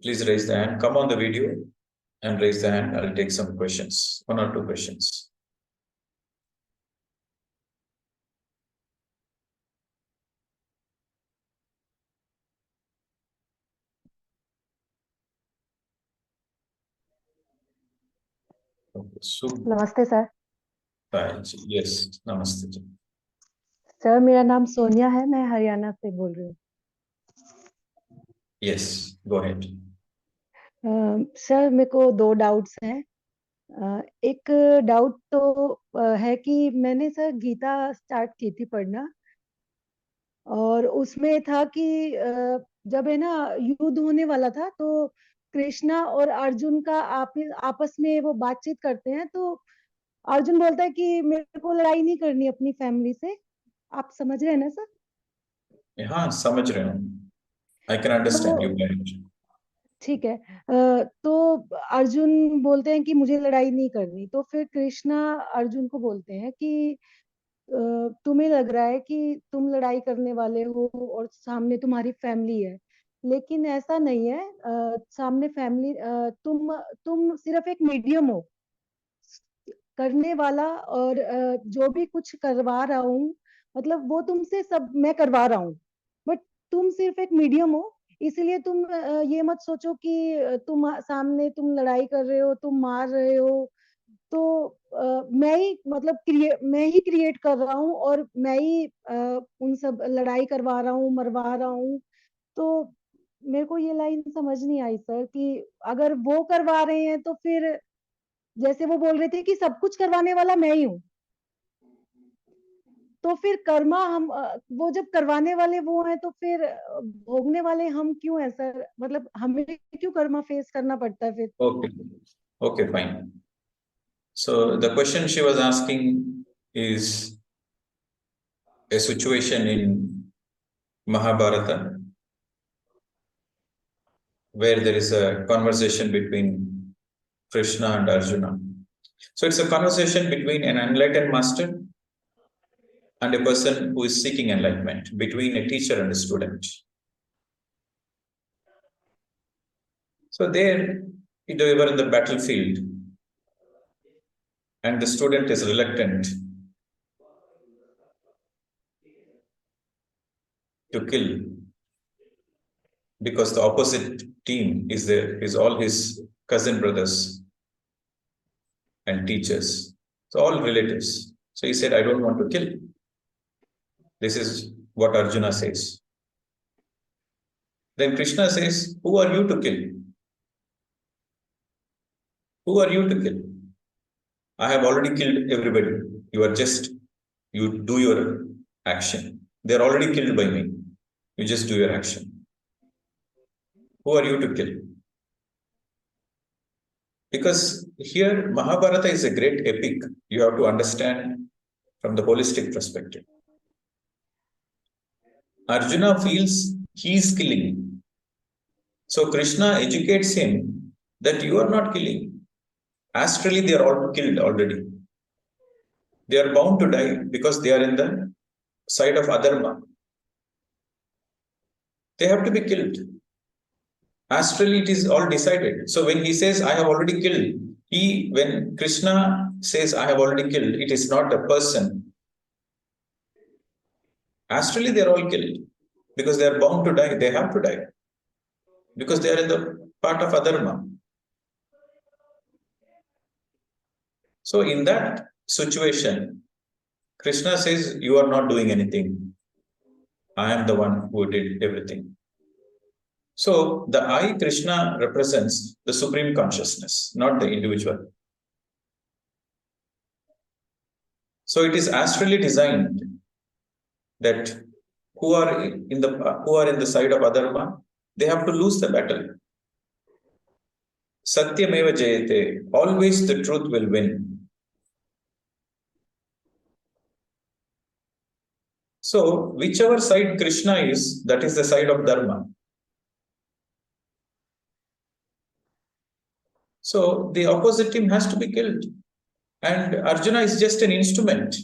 Please raise the hand. Come on the video and raise the hand. I'll take some questions, 1 or 2 questions. Okay. नमस्ते sir. Yes, namaste ji. Sir मेरा नाम सोनिया है, मैं हरियाणा से बोल रही हूँ। Yes, go ahead. Sir मेरे को 2 डाउट्स हैं। एक डाउट तो है कि मैंने सर गीता स्टार्ट की थी पढ़ना, और उसमें था कि जब है ना युद्ध होने वाला था, तो कृष्णा और अर्जुन का आपस में वो बातचीत करते हैं, तो अर्जुन बोलता है कि मेरे को लड़ाई नहीं करनी अपनी फैमिली से। आप समझ रहे हैं ना सर? हाँ, समझ रहे हूँ। I can understand you तो point. ठीक है। तो अर्जुन बोलते हैं कि मुझे लड़ाई नहीं करनी, तो फिर कृष्णा अर्जुन को बोलते हैं कि तुम्हें लग रहा है कि तुम लड़ाई करने वाले हो और सामने तुम्हारी फैमिली है, लेकिन ऐसा नहीं है। सामने फैमिली, तुम सिर्फ एक मीडियम हो करने वाला, और जो भी कुछ करवा रहा हूँ, मतलब वो तुमसे सब मैं करवा रहा हूँ, बट तुम सिर्फ एक मीडियम हो। इसलिए तुम ये मत सोचो कि तुम लड़ाई कर रहे हो, तुम मार रहे हो। तो मैं ही क्रिएट कर रहा हूँ, और मैं ही उन सब लड़ाई करवा रहा हूँ, मरवा रहा हूँ। तो मेरे को ये लाइन समझ नहीं आई सर, कि अगर वो करवा रहे हैं तो फिर जैसे वो बोल रहे थे कि सब कुछ करवाने वाला मैं ही हूँ, तो फिर कर्मा वो जब करवाने वाले वो हैं, तो फिर भोगने वाले हम क्यों हैं सर? मतलब हमें क्यों कर्मा फेस करना पड़ता है फिर? Okay. Okay, fine. So the question she was asking is a situation in Mahabharata where there is a conversation between Krishna and Arjuna. So it's a conversation between an enlightened master and a person who is seeking enlightenment, between a teacher and a student. So there, they were in the battlefield, and the student is reluctant to kill because the opposite team is there, is all his cousin brothers and teachers. So all relatives. So he said, I don't want to kill. This is what Arjuna says. Then Krishna says, who are you to kill? Who are you to kill? I have already killed everybody. You do your action. They're already killed by me. You just do your action. Who are you to kill? Because here Mahabharata is a great epic. You have to understand from the holistic perspective. Arjuna feels he is killing. So Krishna educates him that you are not killing. Astrally, they are all killed already. They are bound to die because they are in the side of adharma. They have to be killed. Astrally, it is all decided. So when he says, I have already killed, when Krishna says, I have already killed, it is not a person. Astrally, they are all killed because they are bound to die. They have to die because they are in the part of adharma. So in that situation, Krishna says, you are not doing anything. I am the one who did everything. So the I, Krishna, represents the supreme consciousness, not the individual. So it is astrally designed that who are in the side of adharma, they have to lose the battle. Satyameva jayate, always the truth will win. So whichever side Krishna is, that is the side of dharma. So the opposite team has to be killed. And Arjuna is just an instrument.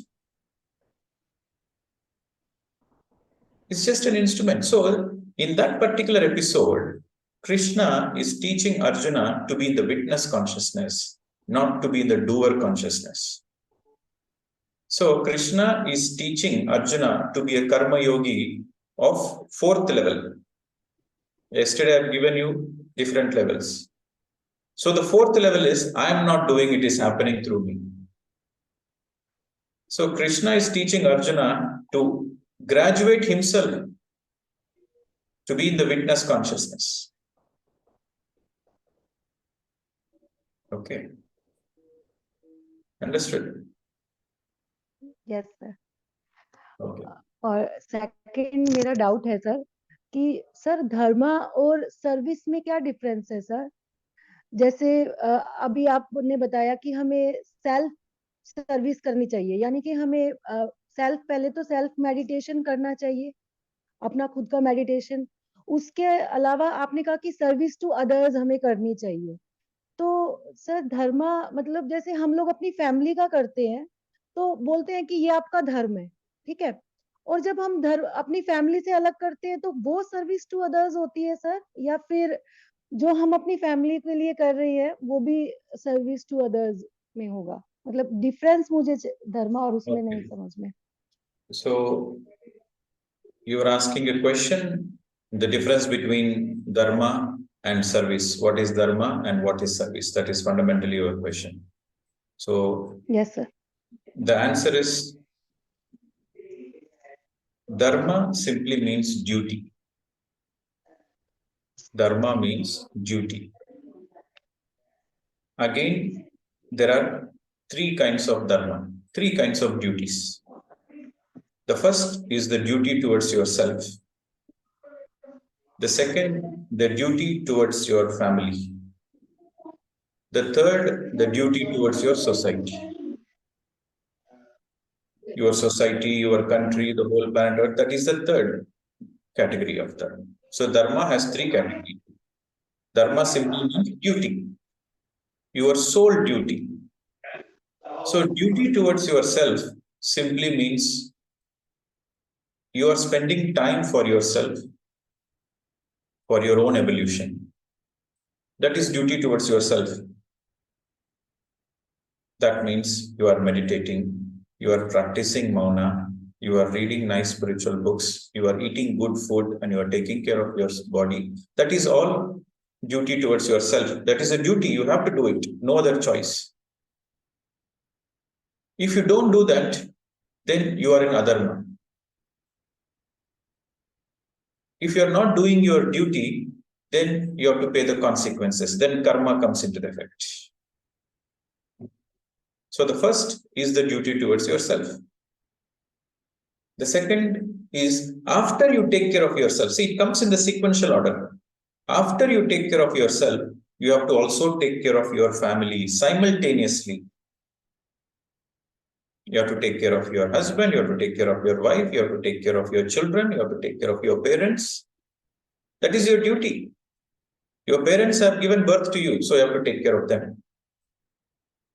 It's just an instrument. So in that particular episode, Krishna is teaching Arjuna to be in the witness consciousness, not to be in the doer consciousness. So Krishna is teaching Arjuna to be a karma yogi of 4th level. Yesterday I've given you different levels. So the 4th level is, I am not doing, it is happening through me. So Krishna is teaching Arjuna to graduate himself to be in the witness consciousness. Okay. Understood? Yes sir. Okay. और second मेरा doubt है sir कि sir धर्मा और service में क्या difference है sir. जैसे अभी आपने बताया कि हमें सेल्फ सर्विस करनी चाहिए, यानी कि हमें सेल्फ पहले तो सेल्फ मेडिटेशन करना चाहिए, अपना खुद का मेडिटेशन. उसके अलावा आपने कहा कि सर्विस टू अदर्स हमें करनी चाहिए. तो सर धर्मा मतलब जैसे हम लोग अपनी फैमिली का करते हैं तो बोलते हैं कि ये आपका धर्म है, ठीक है. और जब हम धर्म अपनी फैमिली से अलग करते हैं तो वो सर्विस टू अदर्स होती है सर, या फिर जो हम अपनी फैमिली के लिए कर रहे हैं वो भी सर्विस टू अदर्स में होगा. मतलब डिफरेंस मुझे धर्म और उसमें नहीं समझ में. So you are asking a question, the difference between dharma and service. What is dharma and what is service? That is fundamentally your question. So yes sir. the answer is, dharma simply means duty. Dharma means duty. Again, there are 3 kinds of dharma, 3 kinds of duties. The first is the duty towards yourself. The second, the duty towards your family. The third, the duty towards your society. Your society, your country, the whole planet Earth, that is the third category of dharma. So dharma has 3 categories. Dharma simply means duty, your sole duty. So duty towards yourself simply means you are spending time for yourself, for your own evolution. That is duty towards yourself. That means you are meditating, you are practicing mauna, you are reading nice spiritual books, you are eating good food, and you are taking care of your body. That is all duty towards yourself. That is a duty, you have to do it, no other choice. If you don't do that, then you are in adharma. If you are not doing your duty, then you have to pay the consequences. Then karma comes into effect. So the first is the duty towards yourself. The second is, after you take care of yourself, see, it comes in the sequential order. After you take care of yourself, you have to also take care of your family simultaneously. You have to take care of your husband, you have to take care of your wife, you have to take care of your children, you have to take care of your parents. That is your duty. Your parents have given birth to you, so you have to take care of them.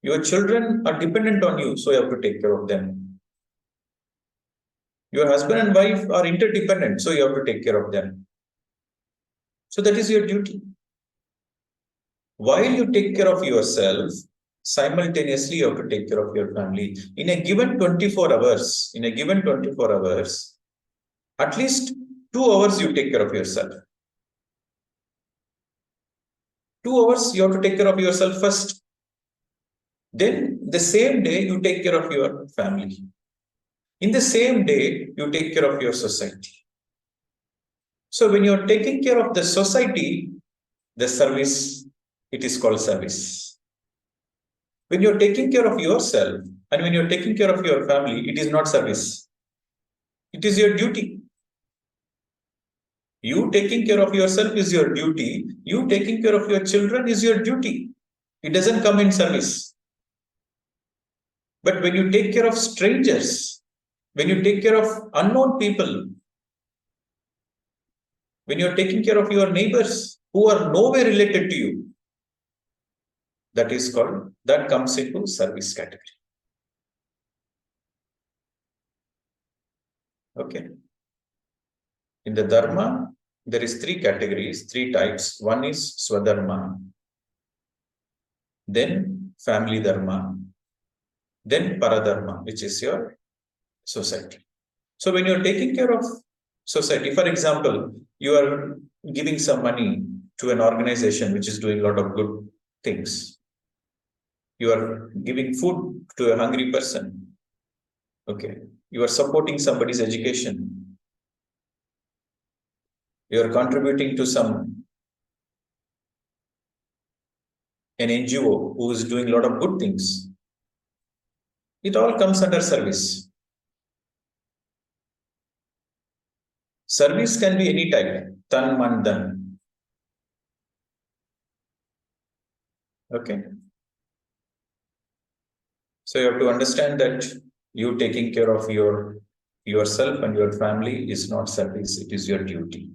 Your children are dependent on you, so you have to take care of them. Your husband and wife are interdependent, so you have to take care of them. So that is your duty. While you take care of yourself, simultaneously you have to take care of your family. In a given 24 hours, at least 2 hours you take care of yourself. 2 hours you have to take care of yourself first. Then the same day you take care of your family. In the same day you take care of your society. So when you're taking care of the society, the service, it is called service. When you're taking care of yourself and when you're taking care of your family, it is not service. It is your duty. You taking care of yourself is your duty. You taking care of your children is your duty. It doesn't come in service. But when you take care of strangers, when you take care of unknown people, when you're taking care of your neighbors who are nowhere related to you, that comes into service category. Okay. In the dharma, there is three categories, three types. One is Swadharma, then family dharma, then paradharma, which is your society. So when you're taking care of society, for example, you are giving some money to an organization which is doing a lot of good things. You are giving food to a hungry person. Okay. You are supporting somebody's education. You are contributing to an NGO who is doing a lot of good things. It all comes under service. Service can be any type, tan, man, dhan. Okay. So you have to understand that you taking care of yourself and your family is not service, it is your duty.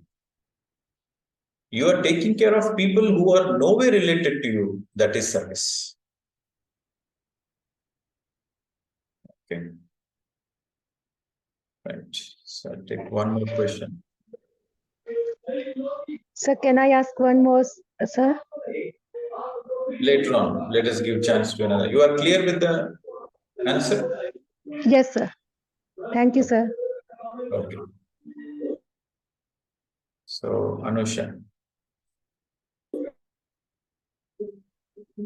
You are taking care of people who are nowhere related to you, that is service. Okay. Right. So I'll take one more question. Sir, can I ask one more, sir? Later on, let us give chance to another. You are clear with the answer? Yes, sir. Thank you, sir. Okay. So, Anusha.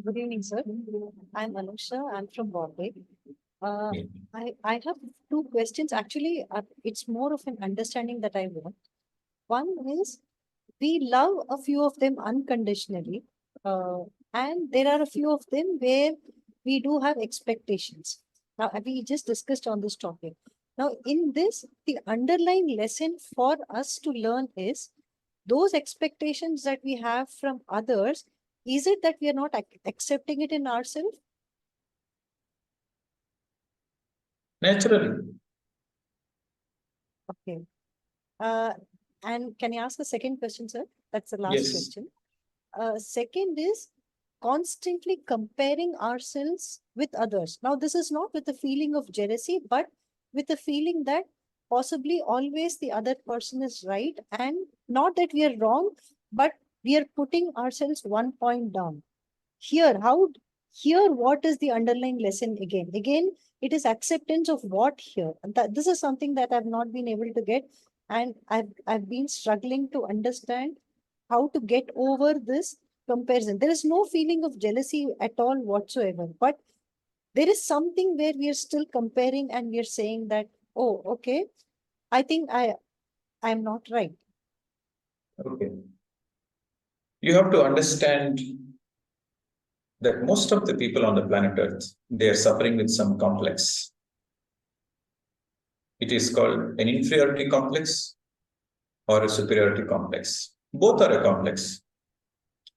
Good evening, sir. I'm Anusha. I'm from Bombay. Yeah. I have two questions. Actually, it's more of an understanding that I want. One is we love a few of them unconditionally, and there are a few of them where we do have expectations. Now, we just discussed on this topic. Now, in this, the underlying lesson for us to learn is those expectations that we have from others. Is it that we are not accepting it in ourselves? Naturally. Okay. And can I ask a second question, sir? That's the last Yes. question. Second is constantly comparing ourselves with others. Now, this is not with a feeling of jealousy, but with a feeling that possibly always the other person is right, and not that we are wrong, but we are putting ourselves one point down. Here, what is the underlying lesson again? Again, it is acceptance of what here. And this is something that I've not been able to get, and I've been struggling to understand how to get over this comparison. There is no feeling of jealousy at all whatsoever, but there is something where we are still comparing and we are saying that, oh, okay, I think I'm not right. Okay. You have to understand that most of the people on the planet Earth, they are suffering with some complex. It is called an inferiority complex or a superiority complex. Both are a complex.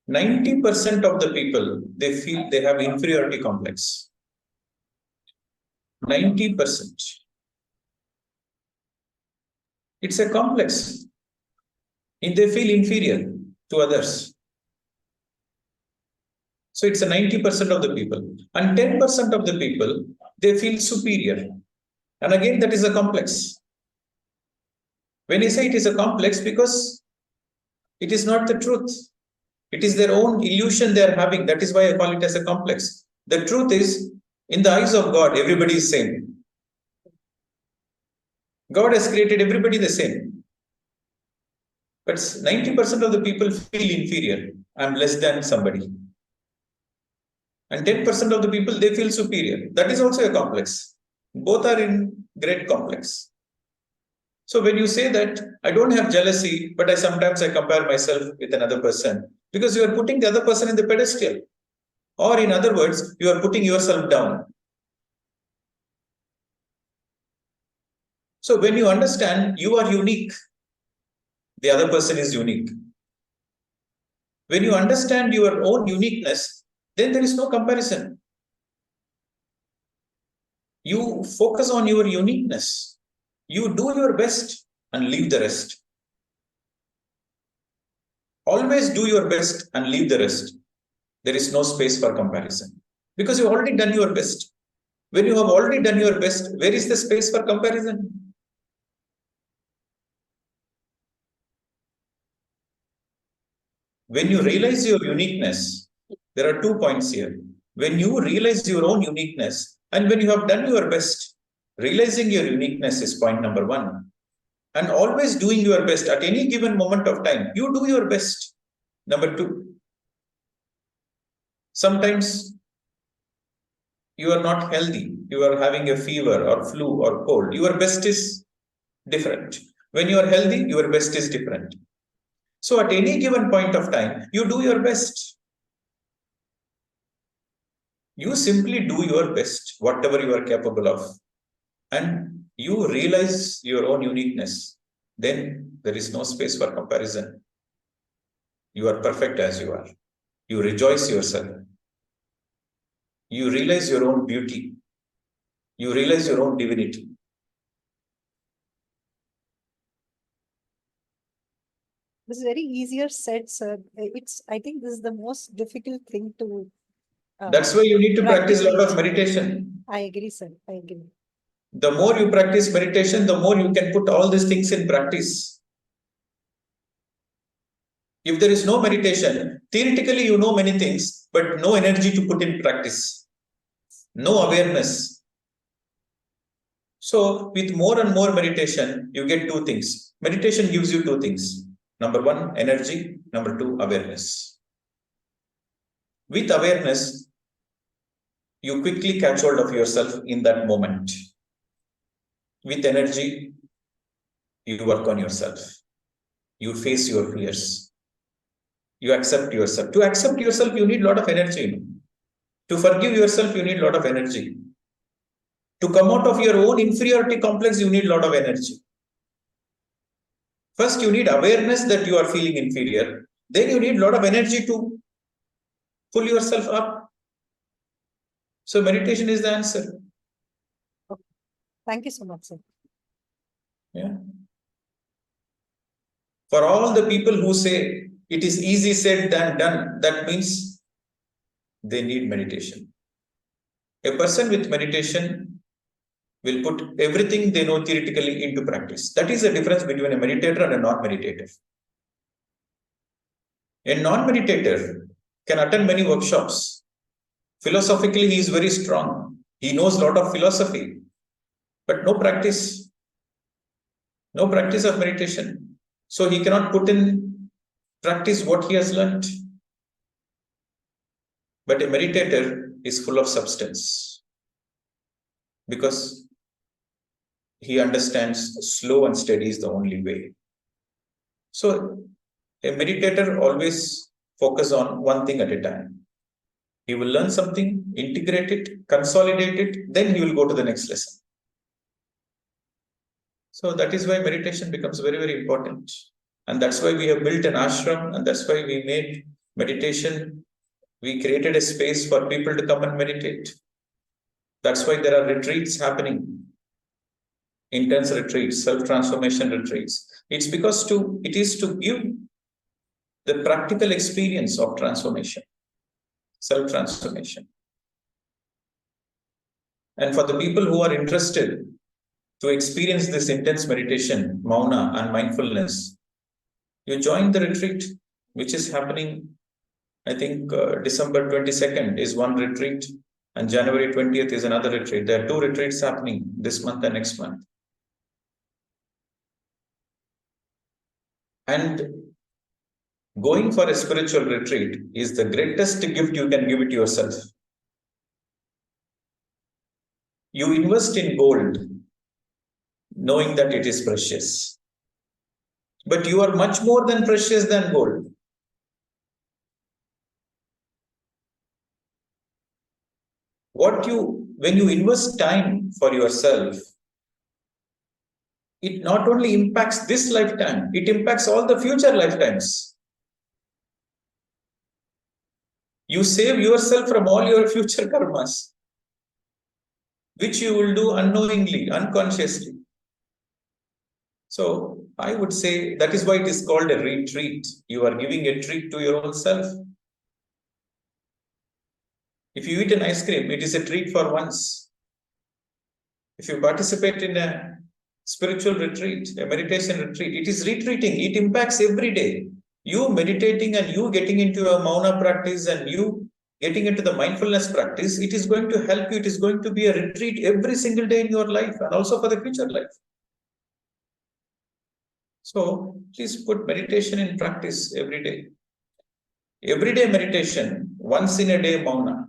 90% of the people, they feel they have inferiority complex. 90%. It's a complex. And they feel inferior to others. So it's a 90% of the people. And 10% of the people, they feel superior. And again, that is a complex. When I say it is a complex, because it is not the truth. It is their own illusion they are having. That is why I call it as a complex. The truth is, in the eyes of God, everybody is same. God has created everybody the same. But 90% of the people feel inferior. I'm less than somebody. And 10% of the people, they feel superior. That is also a complex. Both are in great complex. So when you say that I don't have jealousy, but sometimes I compare myself with another person, because you are putting the other person in the pedestal. Or in other words, you are putting yourself down. So when you understand you are unique, the other person is unique. When you understand your own uniqueness, then there is no comparison. You focus on your uniqueness. You do your best and leave the rest. Always do your best and leave the rest. There is no space for comparison because you've already done your best. When you have already done your best, where is the space for comparison? When you realize your uniqueness, there are 2 points here. When you realize your own uniqueness and when you have done your best, realizing your uniqueness is point number 1. And always doing your best at any given moment of time, you do your best. Number 2, sometimes you are not healthy, you are having a fever or flu or cold, your best is different. When you are healthy, your best is different. So at any given point of time, you do your best. You simply do your best, whatever you are capable of, and you realize your own uniqueness. Then there is no space for comparison. You are perfect as you are. You rejoice yourself. You realize your own beauty. You realize your own divinity. This is very easier said, sir. I think this is the most difficult thing to. That's why you need to practice a lot of practice. meditation. I agree, sir. I agree. The more you practice meditation, the more you can put all these things in practice. If there is no meditation, theoretically you know many things, but no energy to put in practice, no awareness. So with more and more meditation, you get 2 things. Meditation gives you 2 things. Number 1, energy. Number 2, awareness. With awareness, you quickly catch hold of yourself in that moment. With energy, you work on yourself. You face your fears. You accept yourself. To accept yourself, you need a lot of energy. To forgive yourself, you need a lot of energy. To come out of your own inferiority complex, you need a lot of energy. First, you need awareness that you are feeling inferior. Then you need a lot of energy to pull yourself up. So meditation is the answer. Okay. Thank you so much, sir. Yeah. For all the people who say it is easy said than done, that means they need meditation. A person with meditation will put everything they know theoretically into practice. That is the difference between a meditator and a non-meditator. A non-meditator can attend many workshops. Philosophically, he is very strong. He knows a lot of philosophy, but no practice of meditation. So he cannot put in practice what he has learned. But a meditator is full of substance because he understands slow and steady is the only way. So a meditator always focus on one thing at a time. He will learn something, integrate it, consolidate it, then he will go to the next lesson. So that is why meditation becomes very, very important. And that's why we have built an ashram, and that's why we made meditation. We created a space for people to come and meditate. That's why there are retreats happening. Intense retreats, self-transformation retreats. It's because it is to give the practical experience of transformation, self-transformation. And for the people who are interested to experience this intense meditation, mauna and mindfulness, you join the retreat, which is happening, I think December 22nd is one retreat and January 20th is another retreat. There are 2 retreats happening this month and next month. And going for a spiritual retreat is the greatest gift you can give it yourself. You invest in gold, knowing that it is precious. But you are much more than precious than gold. When you invest time for yourself, it not only impacts this lifetime, it impacts all the future lifetimes. You save yourself from all your future karmas, which you will do unknowingly, unconsciously. So I would say that is why it is called a retreat. You are giving a treat to your own self. If you eat an ice cream, it is a treat for once. If you participate in a spiritual retreat, a meditation retreat, it is retreating. It impacts every day. You meditating and you getting into a mauna practice and you getting into the mindfulness practice, it is going to help you. It is going to be a retreat every single day in your life and also for the future life. So please put meditation in practice every day. Everyday meditation, once in a day mauna.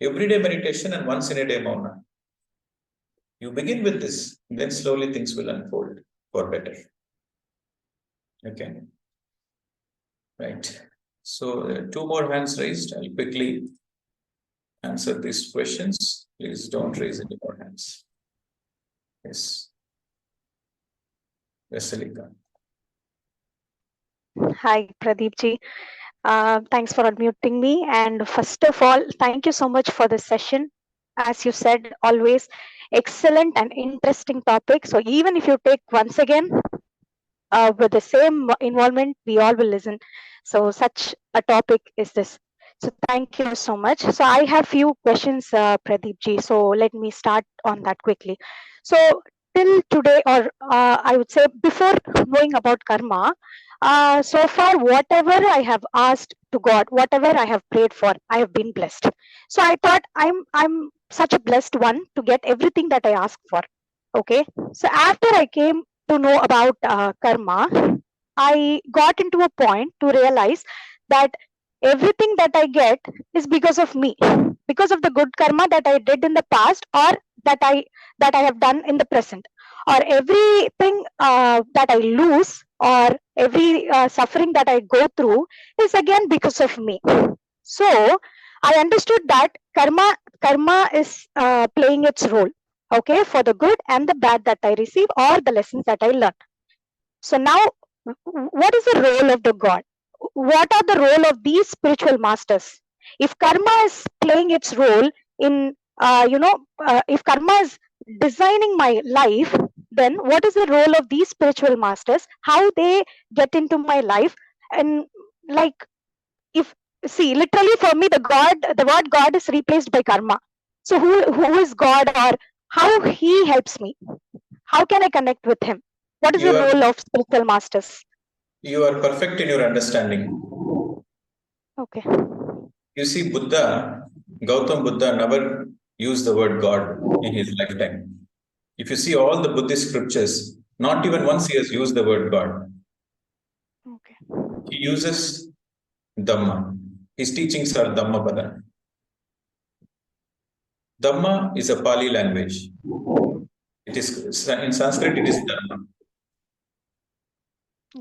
Everyday meditation and once in a day mauna. You begin with this, then slowly things will unfold for better. Okay. Right. So 2 more hands raised. I'll quickly answer these questions. Please don't raise any more hands. Yes. Vasilika. Hi, Pradeep ji. Thanks for unmuting me. And first of all, thank you so much for this session. As you said, always excellent and interesting topic. So even if you take once again with the same involvement, we all will listen. So such a topic is this. So thank you so much. So I have few questions, Pradeep ji. So let me start on that quickly. So till today, or I would say before knowing about karma, so far whatever I have asked to God, whatever I have prayed for, I have been blessed. So I thought I'm such a blessed one to get everything that I ask for. Okay. So after I came to know about karma, I got into a point to realize that everything that I get is because of me, because of the good karma that I did in the past, or that I have done in the present, or everything that I lose, or every suffering that I go through is again because of me. So I understood that karma is playing its role, okay, for the good and the bad that I receive, or the lessons that I learn. So now, what is the role of the God? What are the role of these spiritual masters? If karma is playing its role in, if karma is designing my life, then what is the role of these spiritual masters? How they get into my life? And like, if see, literally for me, the word God is replaced by karma. So who is God, or how he helps me? How can I connect with him? What is the You are role of spiritual masters? you are perfect in your understanding. Okay. You see, Gautam Buddha never used the word God in his lifetime. If you see all the Buddhist scriptures, not even once he has used the word God. Okay. He uses Dhamma. His teachings are Dhammapada. Dhamma is a Pali language. It is in Sanskrit, it is Dharma.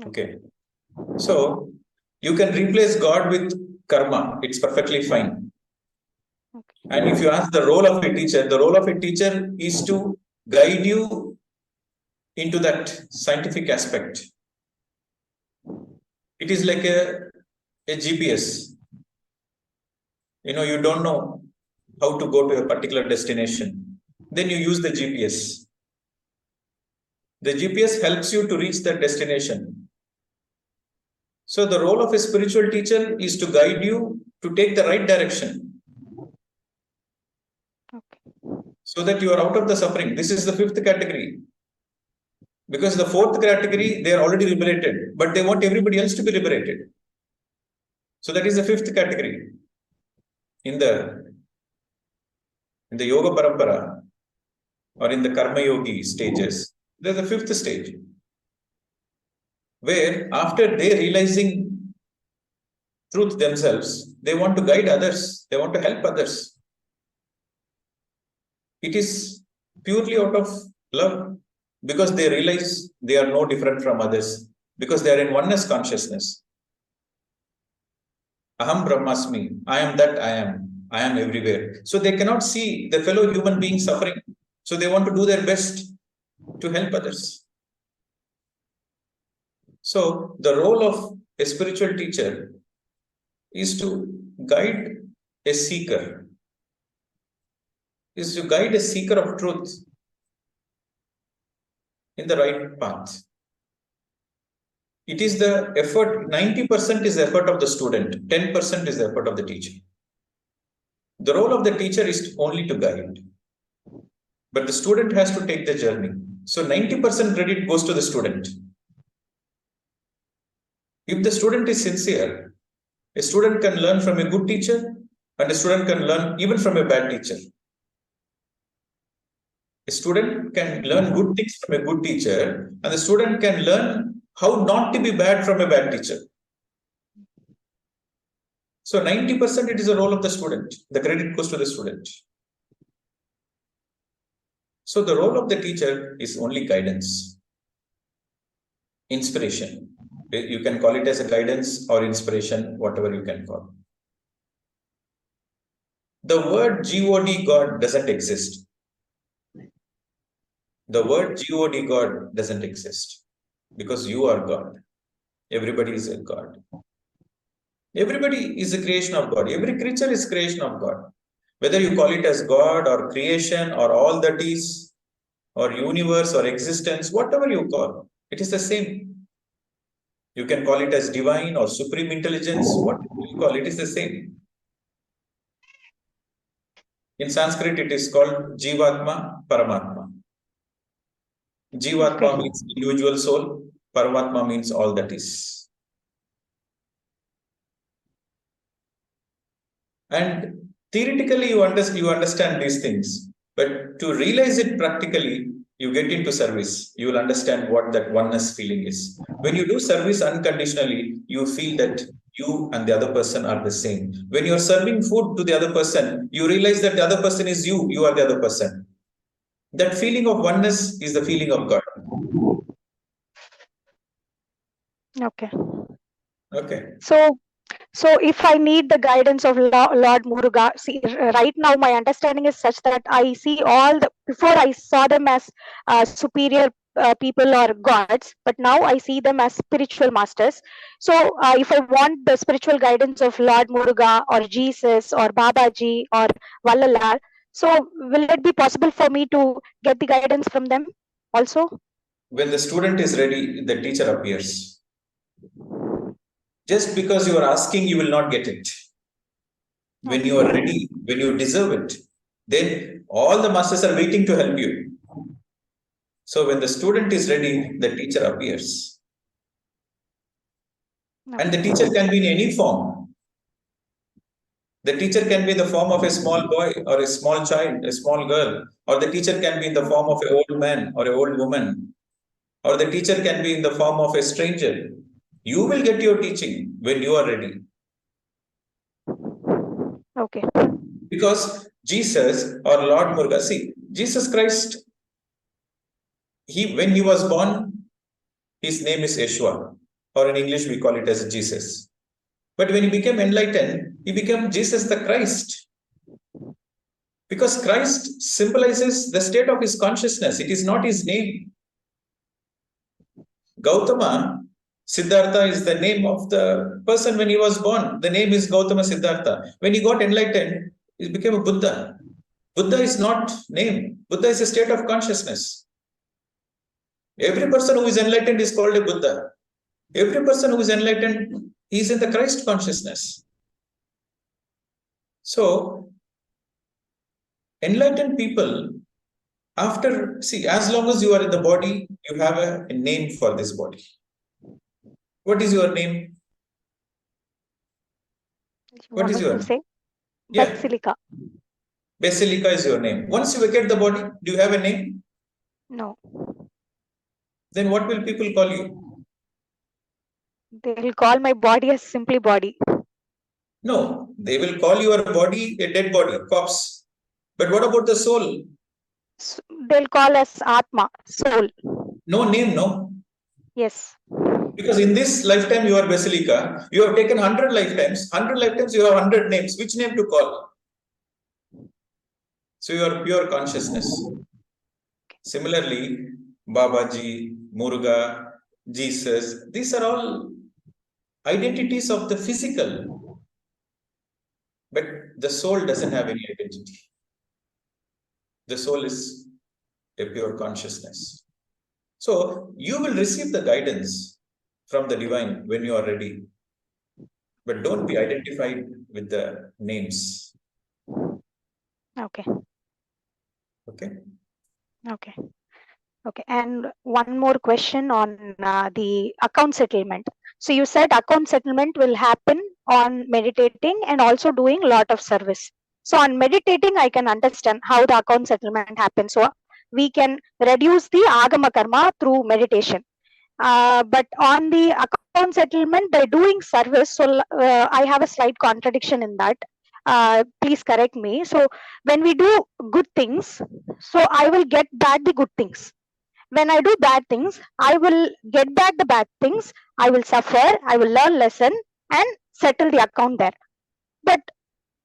Okay. So you can replace God with karma. It's perfectly fine. Okay. And if you ask the role of a teacher, the role of a teacher is to guide you into that scientific aspect. It is like a GPS. You don't know how to go to a particular destination. Then you use the GPS. The GPS helps you to reach that destination. So the role of a spiritual teacher is to guide you to take the right direction. Okay. So that you are out of the suffering. This is the 5th category. Because the 4th category, they are already liberated, but they want everybody else to be liberated. So that is the 5th category. In the Yoga Parampara, or in the Karma Yogi stages, there's a 5th stage, where after they realizing truth themselves, they want to guide others, they want to help others. It is purely out of love, because they realize they are no different from others, because they are in oneness consciousness. Aham Brahmasmi, I am that I am everywhere. So they cannot see the fellow human being suffering. So they want to do their best to help others. So the role of a spiritual teacher is to guide a seeker, of truth in the right path. It is the effort, 90% is the effort of the student, 10% is the effort of the teacher. The role of the teacher is only to guide, but the student has to take the journey. So 90% credit goes to the student. If the student is sincere, a student can learn from a good teacher, and a student can learn even from a bad teacher. A student can learn good things from a good teacher, and the student can learn how not to be bad from a bad teacher. So 90% it is the role of the student. The credit goes to the student. So the role of the teacher is only guidance, inspiration. You can call it as a guidance or inspiration, whatever you can call. The word God, God doesn't exist. The word God, God doesn't exist because you are God. Everybody is a God. Everybody is a creation of God. Every creature is creation of God. Whether you call it as God or creation or all that is, or universe or existence, whatever you call, it is the same. You can call it as divine or supreme intelligence, whatever you call it is the same. In Sanskrit, it is called Jivatma, Paramatma. Jivatma means individual soul, Paramatma means all that is. And theoretically, you understand these things, but to realize it practically, you get into service. You will understand what that oneness feeling is. When you do service unconditionally, you feel that you and the other person are the same. When you're serving food to the other person, you realize that the other person is you, you are the other person. That feeling of oneness is the feeling of God. Okay. Okay. So if I need the guidance of Lord Muruga, see, right now my understanding is such that I see before I saw them as superior people or gods, but now I see them as spiritual masters. So if I want the spiritual guidance of Lord Muruga or Jesus or Babaji or Vallalar, so will it be possible for me to get the guidance from them also? When the student is ready, the teacher appears. Just because you are asking, you will not get it. When you are ready, when you deserve it, then all the masters are waiting to help you. So when the student is ready, the teacher appears. And the teacher can be in any form. The teacher can be in the form of a small boy or a small child, a small girl, or the teacher can be in the form of an old man or an old woman, or the teacher can be in the form of a stranger. You will get your teaching when you are ready. Okay. Because Jesus or Lord Muruga, see, Jesus Christ, when he was born, his name is Yeshua, or in English we call it as Jesus. But when he became enlightened, he became Jesus the Christ. Because Christ symbolizes the state of his consciousness. It is not his name. Gautama, Siddhartha is the name of the person when he was born. The name is Gautama Siddhartha. When he got enlightened, he became a Buddha. Buddha is not name. Buddha is a state of consciousness. Every person who is enlightened is called a Buddha. Every person who is enlightened is in the Christ consciousness. So, enlightened people, as long as you are in the body, you have a name for this body. What is your name? What is your name? Yeah. Basilica. Basilica is your name. Once you vacate the body, do you have a name? No. Then what will people call you? They will call my body as simply body. No, they will call your body a dead body, corpse. But what about the soul? They'll call us Atma, soul. No name, no? Yes. Because in this lifetime you are Basilica, you have taken 100 lifetimes. 100 lifetimes you have 100 names. Which name to call? So you are pure consciousness. Similarly, Babaji, Muruga, Jesus, these are all identities of the physical. But the soul doesn't have any identity. The soul is a pure consciousness. So you will receive the guidance from the divine when you are ready. But don't be identified with the names. Okay. Okay. Okay. Okay. And one more question on the account settlement. So you said account settlement will happen on meditating and also doing lot of service. So on meditating, I can understand how the account settlement happens. So we can reduce the agama karma through meditation. But on the account settlement by doing service, so I have a slight contradiction in that. Please correct me. So when we do good things, so I will get back the good things. When I do bad things, I will get back the bad things. I will suffer. I will learn lesson and settle the account there. But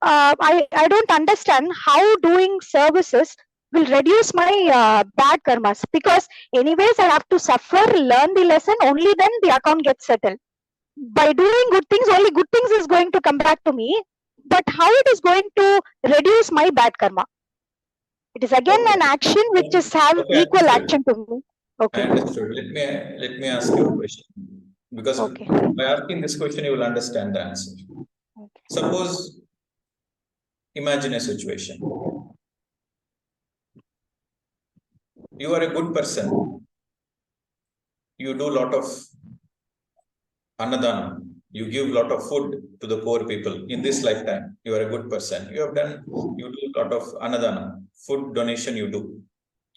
I don't understand how doing services will reduce my bad karmas, because anyways I have to suffer, learn the lesson, only then the account gets settled. By doing good things, only good things is going to come back to me, but how it is going to reduce my bad karma? It is again Okay. an action which is have Okay, equal understood. action to me. I Okay. understood. Let me ask you a question, because Okay. by asking this question, you will understand the answer. Okay. Suppose, imagine a situation. You are a good person. You do a lot of annadana. You give a lot of food to the poor people. In this lifetime, you are a good person. You do a lot of annadana, food donation you do.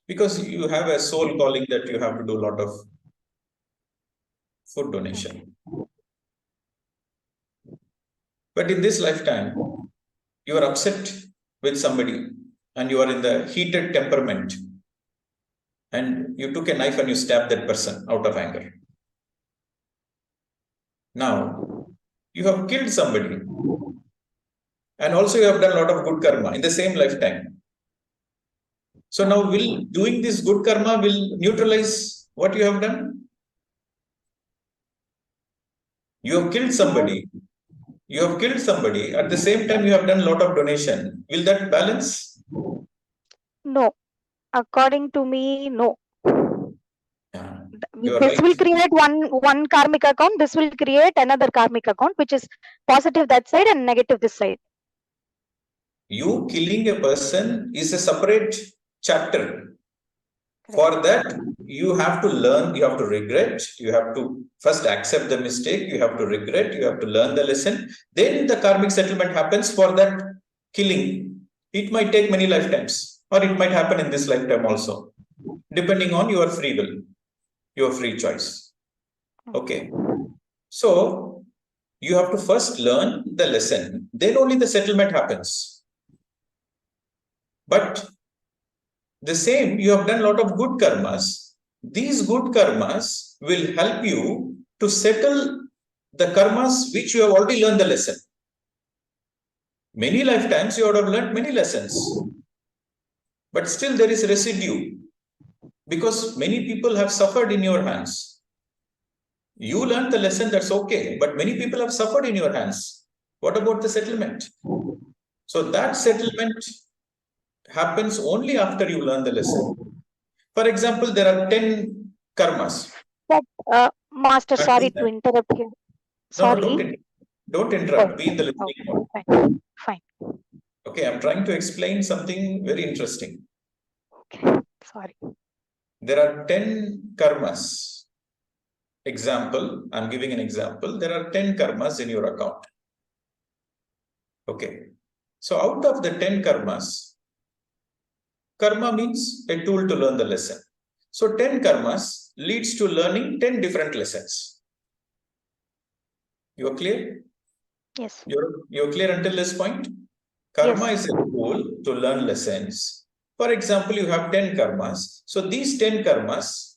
Because you have a soul calling that you have to do a lot of food donation. But in this lifetime, you are upset with somebody and you are in the heated temperament and you took a knife and you stabbed that person out of anger. Now, you have killed somebody and also you have done a lot of good karma in the same lifetime. So now doing this good karma will neutralize what you have done? You have killed somebody. You have killed somebody. At the same time, you have done a lot of donation. Will that balance? No. According to me, no. Yeah, you are This will right. create one karmic account. This will create another karmic account, which is positive that side and negative this side. You killing a person is a separate chapter. Correct. For that, you have to learn, you have to regret, you have to first accept the mistake, you have to regret, you have to learn the lesson. Then the karmic settlement happens for that killing. It might take many lifetimes, or it might happen in this lifetime also, depending on your free will, your free choice. Okay. So you have to first learn the lesson, then only the settlement happens. But the same, you have done a lot of good karmas. These good karmas will help you to settle the karmas which you have already learned the lesson. Many lifetimes you would have learned many lessons, but still there is residue because many people have suffered in your hands. You learned the lesson, that's okay, but many people have suffered in your hands. What about the settlement? So that settlement happens only after you learn the lesson. For example, there are 10 karmas. But Master, sorry to interrupt you. Sorry. No, don't interrupt. Be in the listening mode. Fine. Fine. Okay, I'm trying to explain something very interesting. Okay. Sorry. There are 10 karmas. Example, I'm giving an example. There are 10 karmas in your account. Okay. So out of the 10 karmas, karma means a tool to learn the lesson. So 10 karmas leads to learning 10 different lessons. You are clear? Yes. You're clear until this point? Karma is a tool to learn lessons. For example, you have 10 karmas. So these 10 karmas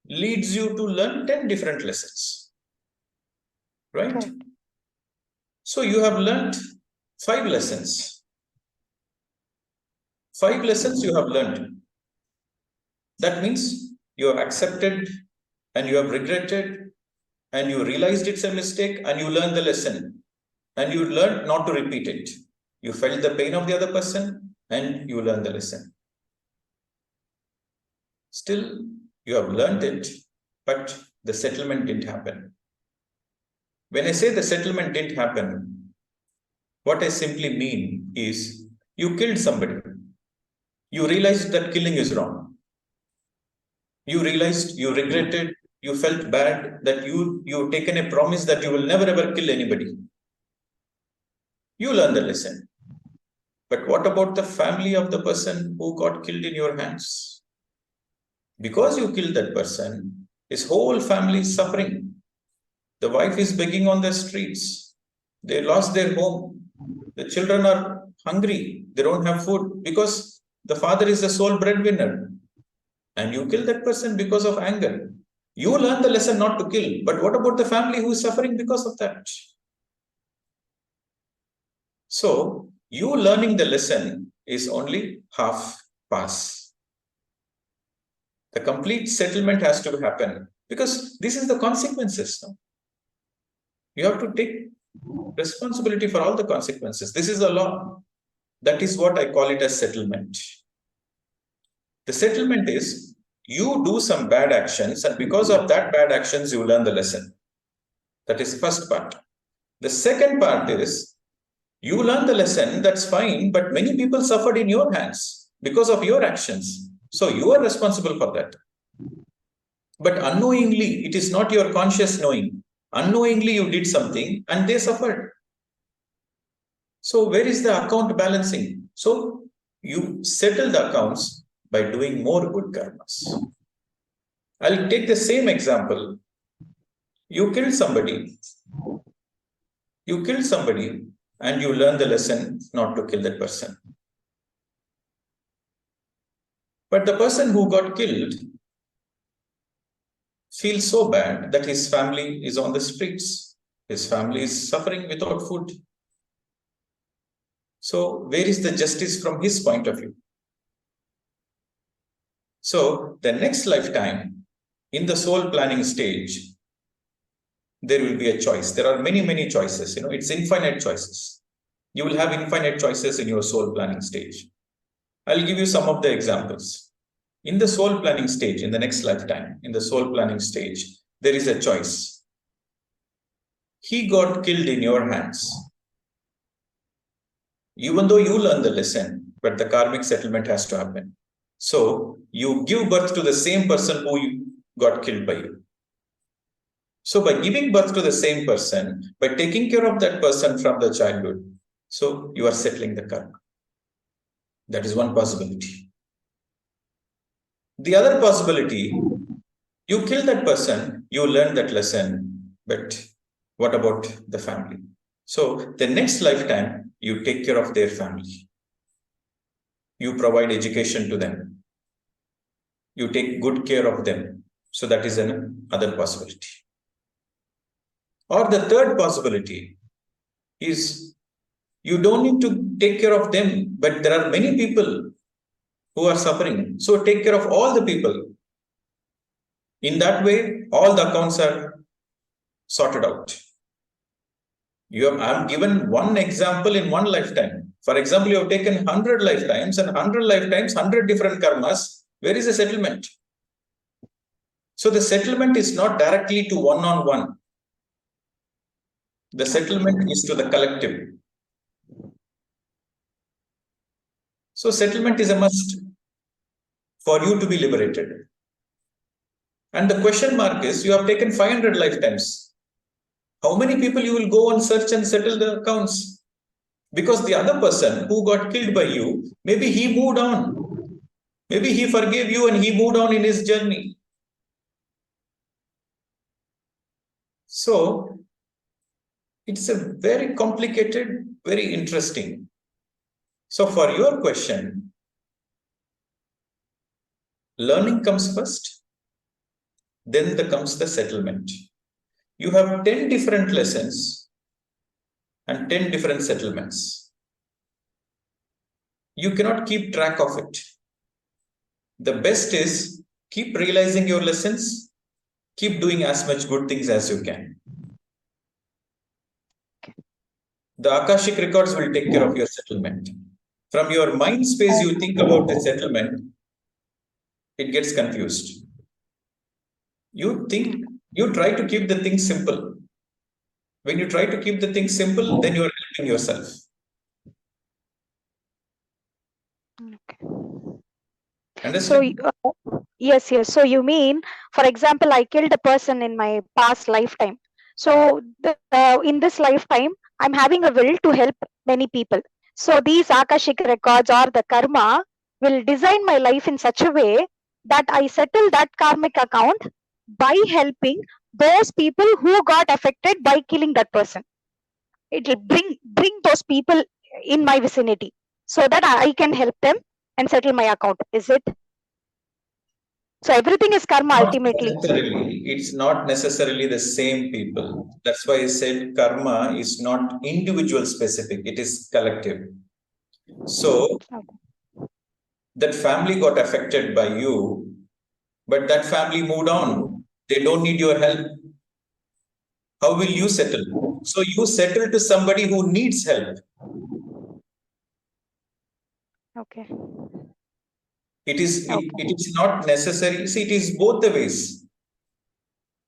leads you to learn 10 different lessons. Right? Correct. So you have learned 5 lessons. 5 lessons you have learned. That means you have accepted and you have regretted and you realized it's a mistake and you learned the lesson and you learned not to repeat it. You felt the pain of the other person and you learned the lesson. Still, you have learned it, but the settlement didn't happen. When I say the settlement didn't happen, what I simply mean is you killed somebody. You realized that killing is wrong. You realized, you regretted, you felt bad that you've taken a promise that you will never ever kill anybody. You learn the lesson. But what about the family of the person who got killed in your hands? Because you killed that person, his whole family is suffering. The wife is begging on the streets. They lost their home. The children are hungry. They don't have food because the father is the sole breadwinner. And you kill that person because of anger. You learn the lesson not to kill. But what about the family who is suffering because of that? So, you learning the lesson is only half pass. The complete settlement has to happen because this is the consequences. No? You have to take responsibility for all the consequences. This is the law. That is what I call it as settlement. The settlement is you do some bad actions, and because of that bad actions, you learn the lesson. That is the first part. The second part is you learn the lesson, that's fine, but many people suffered in your hands because of your actions. So you are responsible for that. But unknowingly, it is not your conscious knowing. Unknowingly, you did something and they suffered. So where is the account balancing? So you settle the accounts by doing more good karmas. I'll take the same example. You killed somebody. You killed somebody and you learn the lesson not to kill that person. But the person who got killed feels so bad that his family is on the streets. His family is suffering without food. So where is the justice from his point of view? So the next lifetime, in the soul planning stage, there will be a choice. There are many, many choices. It's infinite choices. You will have infinite choices in your soul planning stage. I'll give you some of the examples. In the soul planning stage, in the next lifetime, in the soul planning stage, there is a choice. He got killed in your hands. Even though you learn the lesson, but the karmic settlement has to happen. So you give birth to the same person who got killed by you. So by giving birth to the same person, by taking care of that person from the childhood, so you are settling the karma. That is one possibility. The other possibility, you kill that person, you learn that lesson, but what about the family? So the next lifetime, you take care of their family. You provide education to them. You take good care of them. So that is another possibility. Or the third possibility is you don't need to take care of them, but there are many people who are suffering. So take care of all the people. In that way, all the accounts are sorted out. I'm given one example in one lifetime. For example, you have taken 100 lifetimes and 100 lifetimes, 100 different karmas. Where is the settlement? So the settlement is not directly to one-on-one. The settlement is to the collective. So settlement is a must for you to be liberated. And the question mark is, you have taken 500 lifetimes. How many people you will go and search and settle the accounts? Because the other person who got killed by you, maybe he moved on. Maybe he forgave you and he moved on in his journey. So it's a very complicated, very interesting. So for your question, learning comes first, then comes the settlement. You have 10 different lessons and 10 different settlements. You cannot keep track of it. The best is keep realizing your lessons, keep doing as much good things as you can. The Akashic records will take care of your settlement. From your mind space, you think about the settlement, it gets confused. You try to keep the things simple. When you try to keep the things simple, then you are helping yourself. Okay. Understand? Yes. So you mean, for example, I killed a person in my past lifetime. So in this lifetime, I'm having a will to help many people. So these Akashic records or the karma will design my life in such a way that I settle that karmic account by helping those people who got affected by killing that person. It will bring those people in my vicinity so that I can help them and settle my account. Is it? So everything is karma Not ultimately. necessarily. It's not necessarily the same people. That's why I said karma is not individual specific, it is collective. So that family got affected by you, but that family moved on. They don't need your help. How will you settle? So you settle to somebody who needs help. Okay. It is not necessary. See, it is both the ways.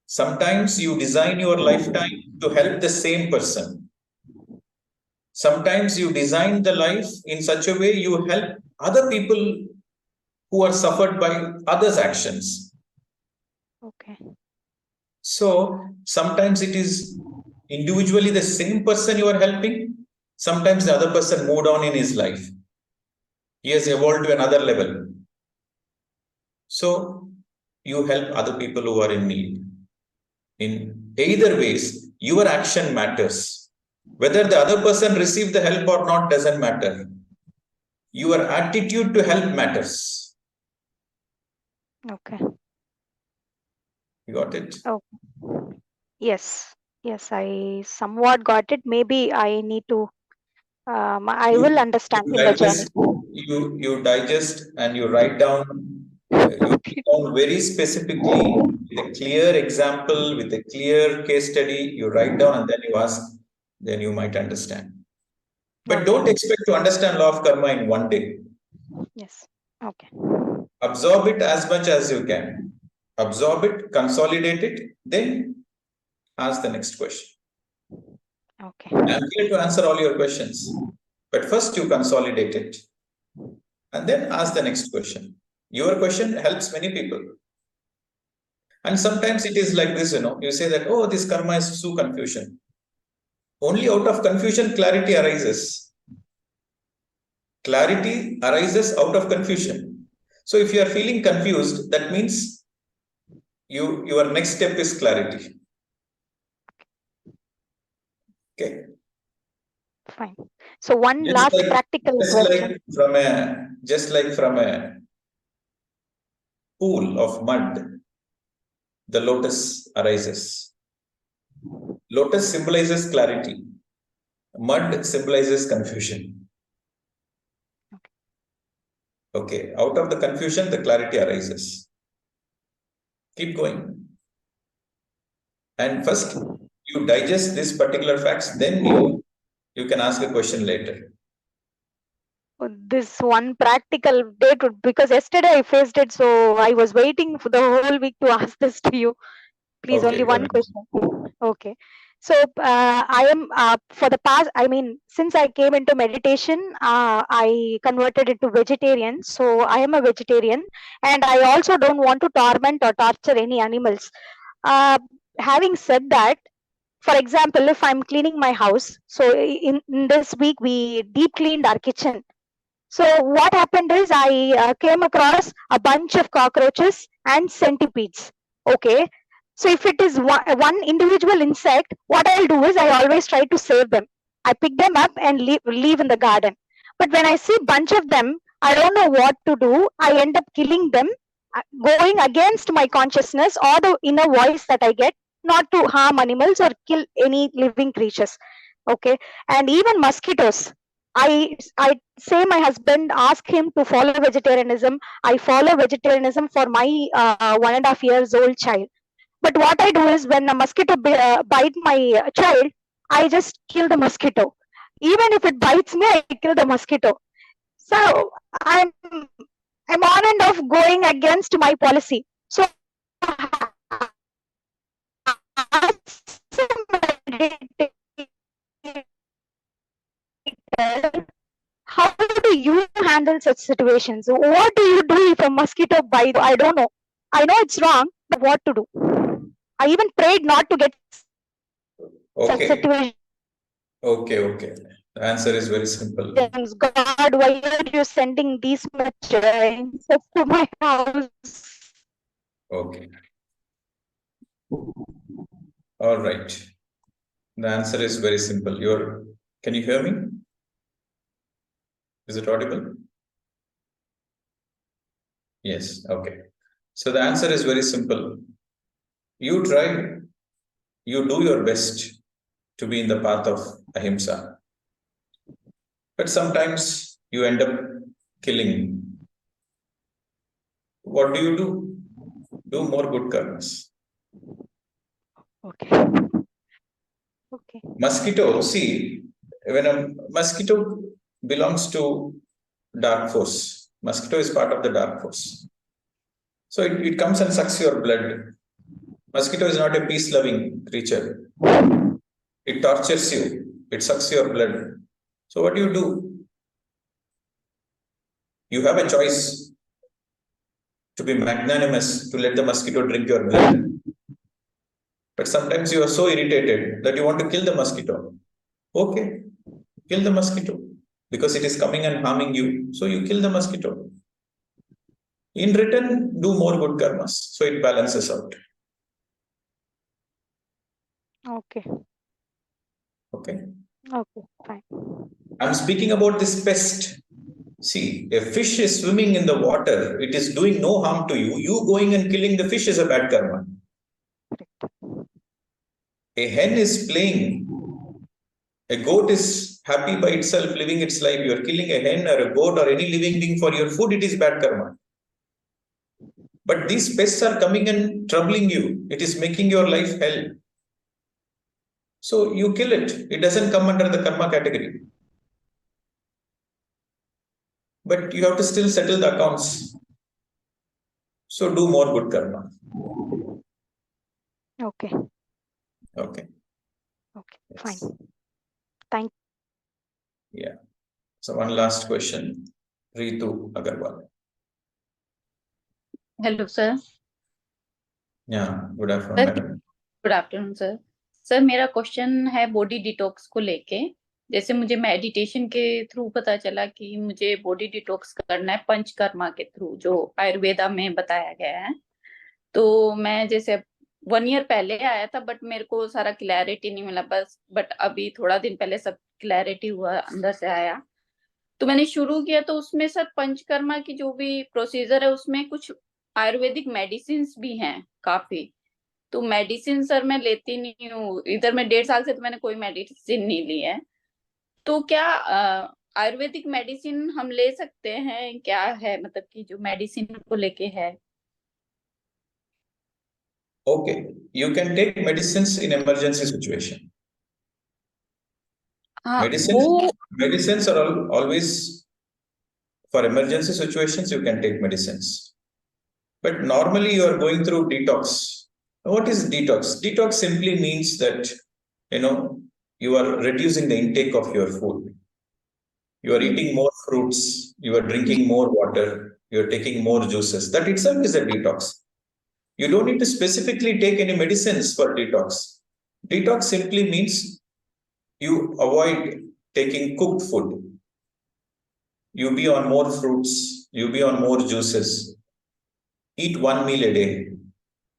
Sometimes you design your lifetime to help the same person. Sometimes you design the life in such a way you help other people who are suffered by others' actions. Okay. So sometimes it is individually the same person you are helping. Sometimes the other person moved on in his life. He has evolved to another level. So you help other people who are in need. In either ways, your action matters. Whether the other person received the help or not doesn't matter. Your attitude to help matters. Okay. You got it? Oh, yes. Yes, I somewhat got it. Maybe I need to. I will understand in the journey. You digest and you write down. You Okay. write down very specifically with a clear example, with a clear case study. You write down and then you ask. Then you might understand. But don't expect to understand law of karma in one day. Yes. Okay. Absorb it as much as you can. Absorb it, consolidate it, then ask the next question. Okay. I'm here to answer all your questions. But first you consolidate it and then ask the next question. Your question helps many people. And sometimes it is like this, you say that, oh, this karma is so confusion. Only out of confusion, clarity arises. Clarity arises out of confusion. So if you are feeling confused, that means your next step is clarity. Okay. Fine. So one last practical question. Just like from a pool of mud, the lotus arises. Lotus symbolizes clarity. Mud symbolizes confusion. Okay. Out of the confusion, the clarity arises. Keep going. And first, you digest these particular facts, then you can ask a question later. This one practical date because yesterday I faced it, so I was waiting for the whole week to ask this to you. Please, Okay, only one question. Okay. So I am for the past, I mean, since I came into meditation, I converted into vegetarian. So I am a vegetarian, and I also don't want to torment or torture any animals. Having said that, for example, if I'm cleaning my house, so in this week we deep cleaned our kitchen. So what happened is I came across a bunch of cockroaches and centipedes. Okay. So if it is one individual insect, what I'll do is I always try to save them. I pick them up and leave in the garden. But when I see bunch of them, I don't know what to do. I end up killing them, going against my consciousness or the inner voice that I get, not to harm animals or kill any living creatures. Okay. And even mosquitoes. I say my husband ask him to follow vegetarianism. I follow vegetarianism for my 1.5 years old child. But what I do is when a mosquito bite my child, I just kill the mosquito. Even if it bites me, I kill the mosquito. So I'm on and off going against my policy. So as a meditator, how do you handle handle such situations? What do you do if a mosquito bites? I don't know. I know it's wrong, but what to do? I even prayed not to get such Okay, situations. okay. The answer is very simple. God, why are you sending these much insects to my house? Okay. All right. The answer is very simple. Can you hear me? Is it audible? Yes. Okay. So the answer is very simple. You try, you do your best to be in the path of ahimsa. But sometimes you end up killing. What do? Do more good karmas. Okay. Okay. Mosquito, see, when a mosquito belongs to dark force, mosquito is part of the dark force. So it comes and sucks your blood. Mosquito is not a peace-loving creature. It tortures you. It sucks your blood. So what do? You have a choice to be magnanimous, to let the mosquito drink your blood. But sometimes you are so irritated that you want to kill the mosquito. Okay, kill the mosquito because it is coming and harming you. So you kill the mosquito. In return, do more good karmas. So it balances out. Okay. Okay. Okay. Fine. I'm speaking about this pest. See, a fish is swimming in the water. It is doing no harm to you. You going and killing the fish is a bad karma. A hen is playing. A goat is happy by itself, living its life. You are killing a hen or a goat or any living being for your food. It is bad karma. But these pests are coming and troubling you. It is making your life hell. So you kill it. It doesn't come under the karma category. But you have to still settle the accounts. So do more good karma. Okay. Okay. Okay. Fine. Thank you. Yeah. So one last question. Ritu Agarwal. Hello, sir. Yeah. Good afternoon, madam. Good afternoon sir. Sir मेरा question है body detox को लेके. जैसे मुझे meditation के through पता चला कि मुझे बॉडी डिटॉक्स करना है पंचकर्मा के थ्रू, जो आयुर्वेदा में बताया गया है. तो मैं जैसे 1 ईयर पहले आया था, बट मेरे को सारा क्लैरिटी नहीं मिला बस. बट अभी थोड़ा दिन पहले सब क्लैरिटी हुआ, अंदर से आया. तो मैंने शुरू किया, तो उसमें सर पंचकर्मा की जो भी प्रोसीजर है उसमें कुछ आयुर्वेदिक मेडिसिन भी हैं काफी. तो मेडिसिन सर मैं लेती नहीं हूँ इधर. मैं 1.5 साल से तो मैंने कोई मेडिसिन नहीं ली है. तो क्या आयुर्वेदिक मेडिसिन हम ले सकते हैं? क्या है मतलब कि जो मेडिसिन को लेके है? Okay, you can take medicines in emergency situation. हाँ, Medicines are always for emergency situations. You can take medicines, but normally you are going through detox. What is detox? Detox simply means that you are reducing the intake of your food. You are eating more fruits. You are drinking more water. You are taking more juices. That itself is a detox. You don't need to specifically take any medicines for detox. Detox simply means you avoid taking cooked food. You be on more fruits. You be on more juices. Eat 1 meal a day.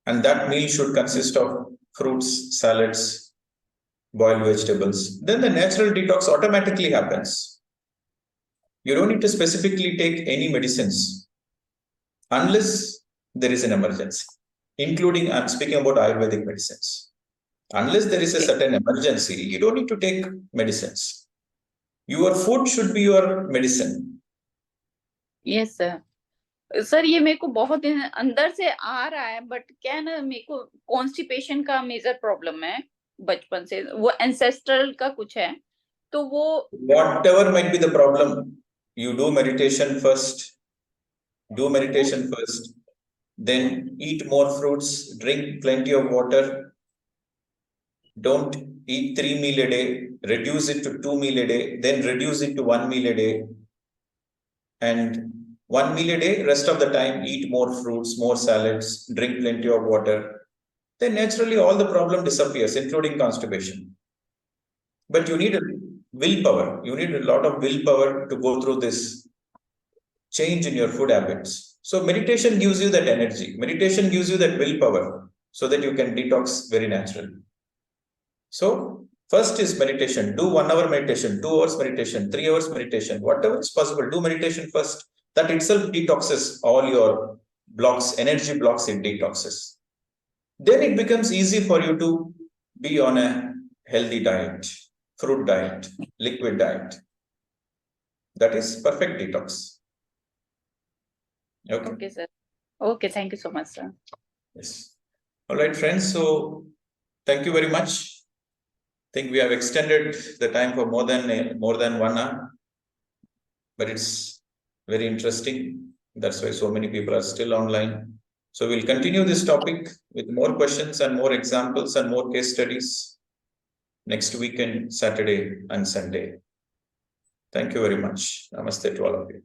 And that meal should consist of fruits, salads, boiled vegetables. Then the natural detox automatically happens. You don't need to specifically take any medicines unless there is an emergency, including I'm speaking about Ayurvedic medicines. Unless there is a certain emergency, you don't need to take medicines. Your food should be your medicine. Yes, sir. Sir ये मेरे को बहुत दिन अंदर से आ रहा है, but क्या है ना, मेरे को कॉन्स्टिपेशन का मेजर प्रॉब्लम है बचपन से. वो एंसेस्ट्रल का कुछ है, तो वो Whatever might be the problem, you do meditation first. Do meditation first. Then eat more fruits, drink plenty of water. Don't eat 3 meals a day. Reduce it to 2 meals a day. Then reduce it to 1 meal a day. and 1 meal a day, rest of the time eat more fruits, more salads, drink plenty of water, then naturally all the problem disappears, including constipation. But you need a willpower. You need a lot of willpower to go through this change in your food habits. So meditation gives you that energy. Meditation gives you that willpower so that you can detox very naturally. So first is meditation. Do 1 hour meditation, 2 hours meditation, 3 hours meditation, whatever is possible. Do meditation first. That itself detoxes all your blocks, energy blocks in detoxes. Then it becomes easy for you to be on a healthy diet, fruit diet, liquid diet. That is perfect detox. Okay. Okay, sir. Okay, thank you so much, sir. Yes. All right, friends. So thank you very much. I think we have extended the time for more than 1 hour, but it's very interesting. That's why so many people are still online. So we'll continue this topic with more questions and more examples and more case studies next weekend, Saturday and Sunday. Thank you very much. Namaste to all of you.